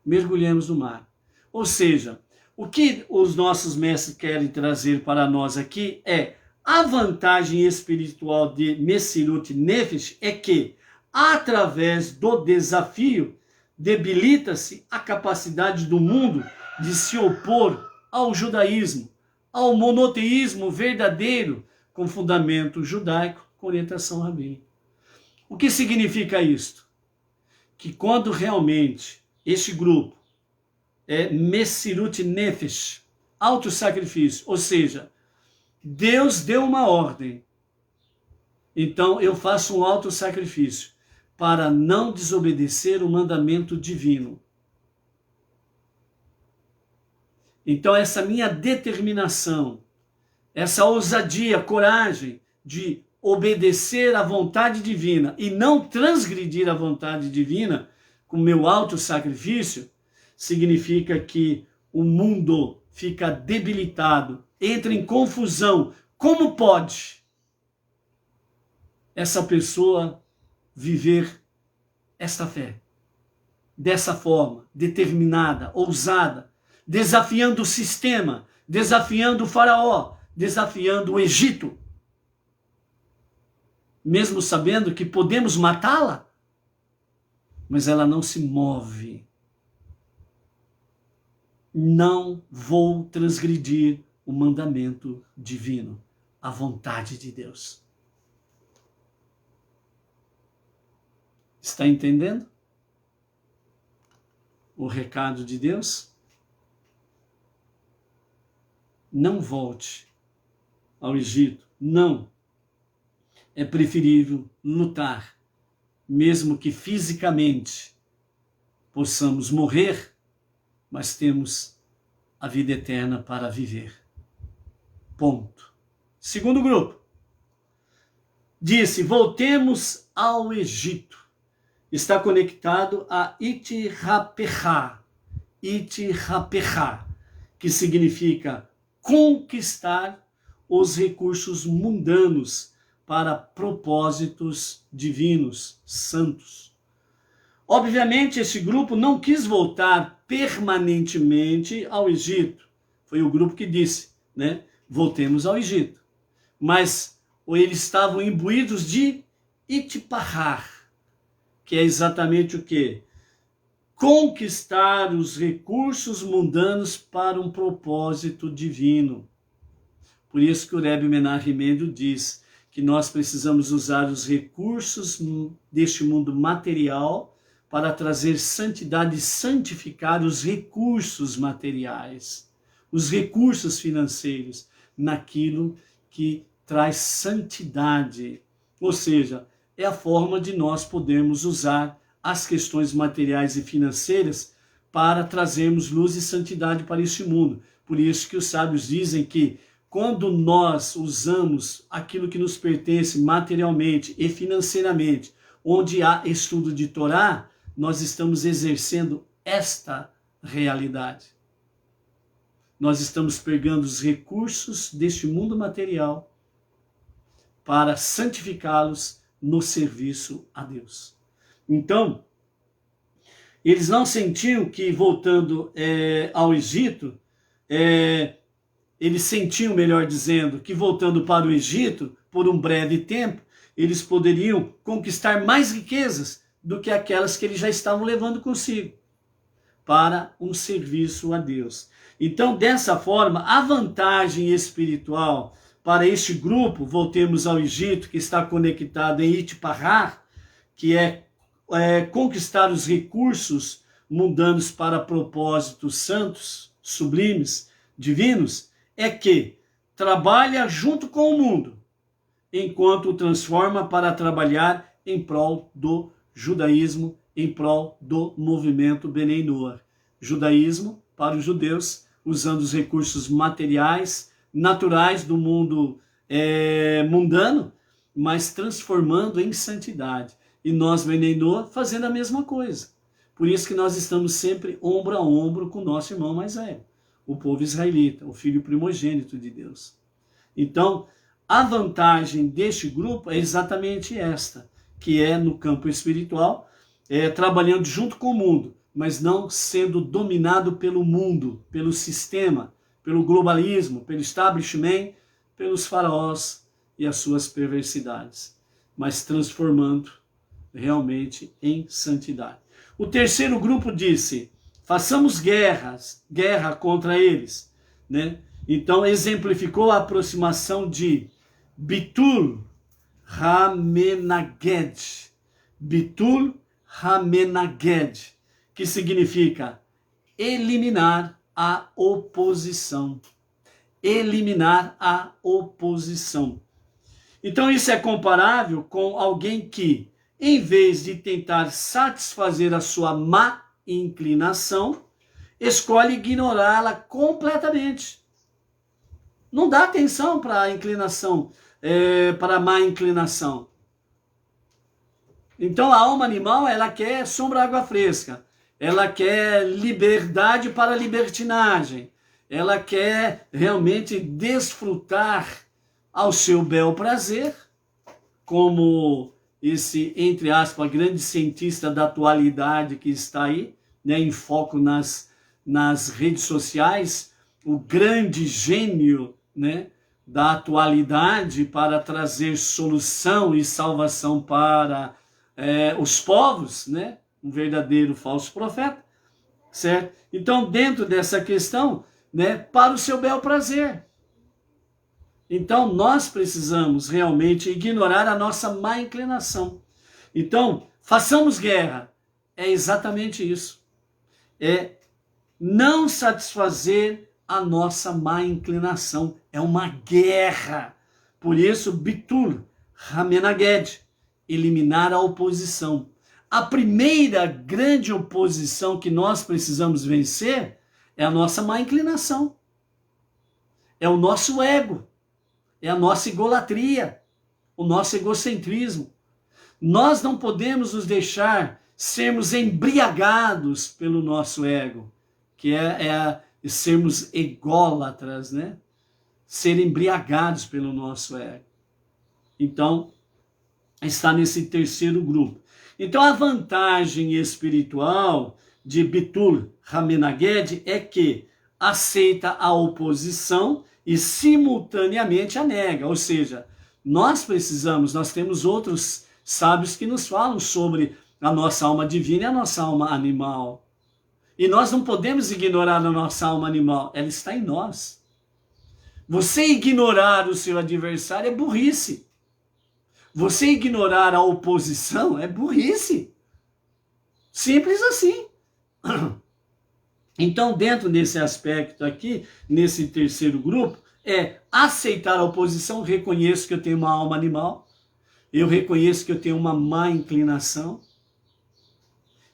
Mergulhemos no mar. Ou seja, o que os nossos mestres querem trazer para nós aqui é a vantagem espiritual de Messirut Nefesh é que, através do desafio, debilita-se a capacidade do mundo de se opor ao judaísmo, ao monoteísmo verdadeiro com fundamento judaico, com orientação rabínica. O que significa isto? Que quando realmente este grupo é Messirut Nefesh, autossacrifício, ou seja, Deus deu uma ordem, então eu faço um autossacrifício para não desobedecer o mandamento divino. Então essa minha determinação, essa ousadia, coragem de obedecer à vontade divina e não transgredir a vontade divina com meu autossacrifício, significa que o mundo fica debilitado, entra em confusão. Como pode essa pessoa viver esta fé dessa forma, determinada, ousada, desafiando o sistema, desafiando o faraó, desafiando o Egito, mesmo sabendo que podemos matá-la, mas ela não se move. Não vou transgredir o mandamento divino, a vontade de Deus. Está entendendo o recado de Deus? Não volte ao Egito, não. É preferível lutar, mesmo que fisicamente possamos morrer, mas temos a vida eterna para viver. Ponto. Segundo grupo, disse, voltemos ao Egito. Está conectado a Itirapechá, que significa conquistar os recursos mundanos para propósitos divinos, santos. Obviamente, esse grupo não quis voltar permanentemente ao Egito. Foi o grupo que disse, né? Voltemos ao Egito. Mas eles estavam imbuídos de Itipahar, que é exatamente o quê? Conquistar os recursos mundanos para um propósito divino. Por isso que o Rebbe Menachem Mendel diz que nós precisamos usar os recursos deste mundo material para trazer santidade e santificar os recursos materiais, os recursos financeiros, naquilo que traz santidade. Ou seja, é a forma de nós podermos usar as questões materiais e financeiras para trazermos luz e santidade para este mundo. Por isso que os sábios dizem que quando nós usamos aquilo que nos pertence materialmente e financeiramente, onde há estudo de Torá, nós estamos exercendo esta realidade. Nós estamos pegando os recursos deste mundo material para santificá-los no serviço a Deus. Então, eles não sentiam que, voltando ao Egito, eles sentiam, melhor dizendo, que voltando para o Egito, por um breve tempo, eles poderiam conquistar mais riquezas do que aquelas que eles já estavam levando consigo para um serviço a Deus. Então, dessa forma, a vantagem espiritual para este grupo, voltemos ao Egito, que está conectado em Itipahar, que é conquistar os recursos mundanos para propósitos santos, sublimes, divinos, é que trabalha junto com o mundo, enquanto o transforma para trabalhar em prol do judaísmo, em prol do movimento Benei Noach. Judaísmo para os judeus, usando os recursos materiais, naturais do mundo mundano, mas transformando em santidade. E nós, Benei Noach, fazendo a mesma coisa. Por isso que nós estamos sempre ombro a ombro com o nosso irmão mais velho, o povo israelita, o filho primogênito de Deus. Então, a vantagem deste grupo é exatamente esta, que é no campo espiritual, trabalhando junto com o mundo, mas não sendo dominado pelo mundo, pelo sistema, pelo globalismo, pelo establishment, pelos faraós e as suas perversidades, mas transformando realmente em santidade. O terceiro grupo disse, façamos guerra contra eles, né? Então, exemplificou a aproximação de Bitul Hamenaged. Bitul Hamenaged, que significa eliminar a oposição. Eliminar a oposição. Então, isso é comparável com alguém que, em vez de tentar satisfazer a sua má inclinação, escolhe ignorá-la completamente. Não dá atenção para a inclinação, para a má inclinação. Então, a alma animal, ela quer sombra, água fresca. Ela quer liberdade para a libertinagem. Ela quer realmente desfrutar ao seu bel prazer, como esse, entre aspas, grande cientista da atualidade que está aí, né, em foco nas redes sociais, o grande gênio, né, da atualidade para trazer solução e salvação para os povos, né, um verdadeiro falso profeta, certo? Então, dentro dessa questão, né, para o seu bel prazer. Então, nós precisamos realmente ignorar a nossa má inclinação. Então, façamos guerra. É exatamente isso. É não satisfazer a nossa má inclinação. É uma guerra. Por isso, Bitul Hamenaged, eliminar a oposição. A primeira grande oposição que nós precisamos vencer é a nossa má inclinação. É o nosso ego. É a nossa egolatria, o nosso egocentrismo. Nós não podemos nos deixar sermos embriagados pelo nosso ego, que é sermos ególatras, né? Ser embriagados pelo nosso ego. Então, está nesse terceiro grupo. Então, a vantagem espiritual de Bitul Hamenaged é que aceita a oposição e simultaneamente a nega, ou seja, nós temos outros sábios que nos falam sobre a nossa alma divina e a nossa alma animal. E nós não podemos ignorar a nossa alma animal, ela está em nós. Você ignorar o seu adversário é burrice. Você ignorar a oposição é burrice. Simples assim. Então, dentro desse aspecto aqui, nesse terceiro grupo, é aceitar a oposição, reconheço que eu tenho uma alma animal, eu reconheço que eu tenho uma má inclinação,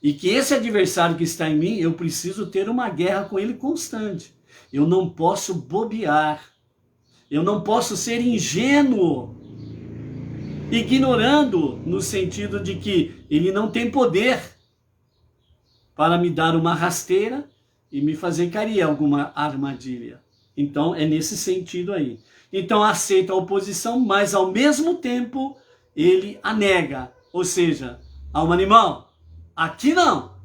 e que esse adversário que está em mim, eu preciso ter uma guerra com ele constante. Eu não posso bobear, eu não posso ser ingênuo, ignorando no sentido de que ele não tem poder para me dar uma rasteira e me fazer cair em alguma armadilha. Então, é nesse sentido aí. Então, aceita a oposição, mas ao mesmo tempo, ele a nega. Ou seja, alma animal, aqui não.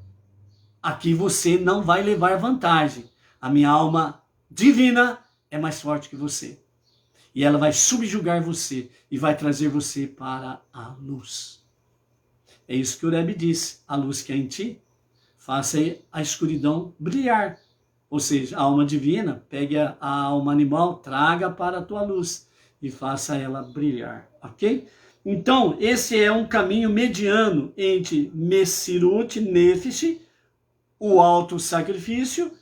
Aqui você não vai levar vantagem. A minha alma divina é mais forte que você. E ela vai subjugar você e vai trazer você para a luz. É isso que o Rebbe disse. A luz que é em ti, faça a escuridão brilhar. Ou seja, a alma divina, pegue a alma animal, traga para a tua luz e faça ela brilhar, ok? Então, esse é um caminho mediano entre Messirut Nefesh, o auto-sacrifício,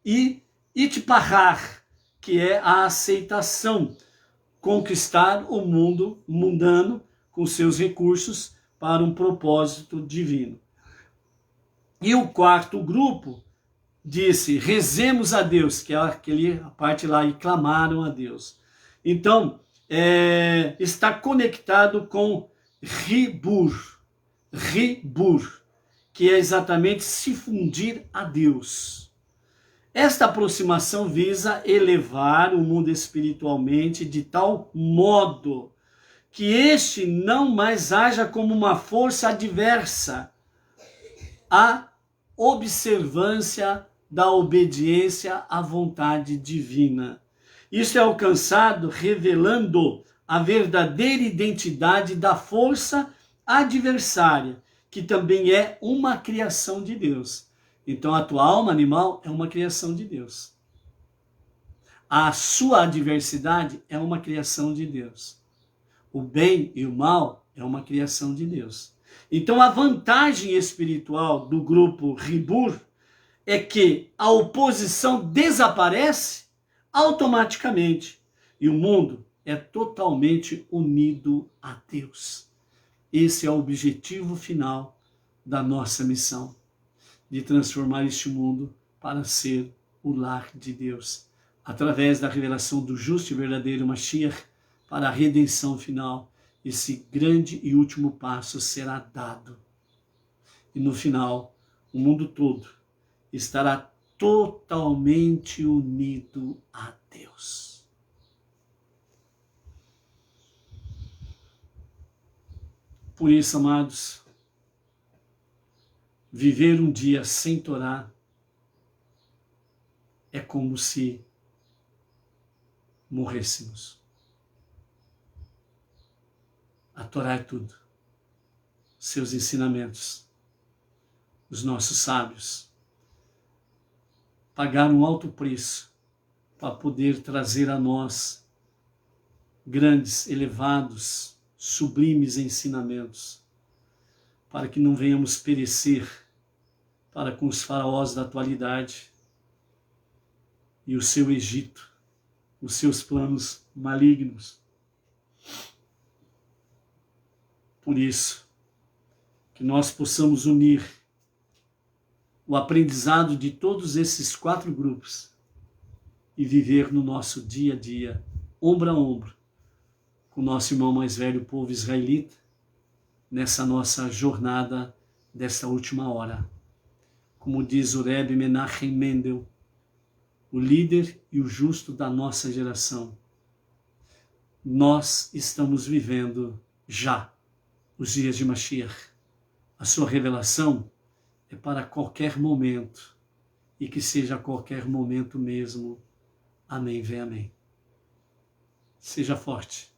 e Itpahar, que é a aceitação, conquistar o mundo mundano com seus recursos para um propósito divino. E o quarto grupo disse, rezemos a Deus, que é a parte lá, e clamaram a Deus. Então, está conectado com Ribur, que é exatamente se fundir a Deus. Esta aproximação visa elevar o mundo espiritualmente de tal modo que este não mais haja como uma força adversa à observância da obediência à vontade divina. Isso é alcançado revelando a verdadeira identidade da força adversária, que também é uma criação de Deus. Então a tua alma animal é uma criação de Deus. a sua adversidade é uma criação de Deus. O bem e o mal é uma criação de Deus. Então a vantagem espiritual do grupo Ribur é que a oposição desaparece automaticamente e o mundo é totalmente unido a Deus. Esse é o objetivo final da nossa missão, de transformar este mundo para ser o lar de Deus, através da revelação do justo e verdadeiro Mashiach para a redenção final. Esse grande e último passo será dado. E no final, o mundo todo estará totalmente unido a Deus. Por isso, amados, viver um dia sem Torá é como se morrêssemos. A Torá é tudo. Seus ensinamentos. Os nossos sábios pagaram um alto preço para poder trazer a nós grandes, elevados, sublimes ensinamentos, para que não venhamos perecer para com os faraós da atualidade e o seu Egito, os seus planos malignos. Por isso, que nós possamos unir o aprendizado de todos esses 4 grupos e viver no nosso dia a dia, ombro a ombro, com o nosso irmão mais velho, o povo israelita, nessa nossa jornada dessa última hora. Como diz o Rebbe Menachem Mendel, o líder e o justo da nossa geração, nós estamos vivendo já os dias de Mashiach. A sua revelação é para qualquer momento, e que seja a qualquer momento mesmo. Amém, vem amém. Seja forte,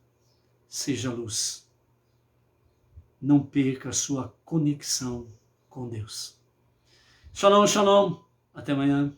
seja luz. Não perca a sua conexão com Deus. Shalom, shalom. Até amanhã.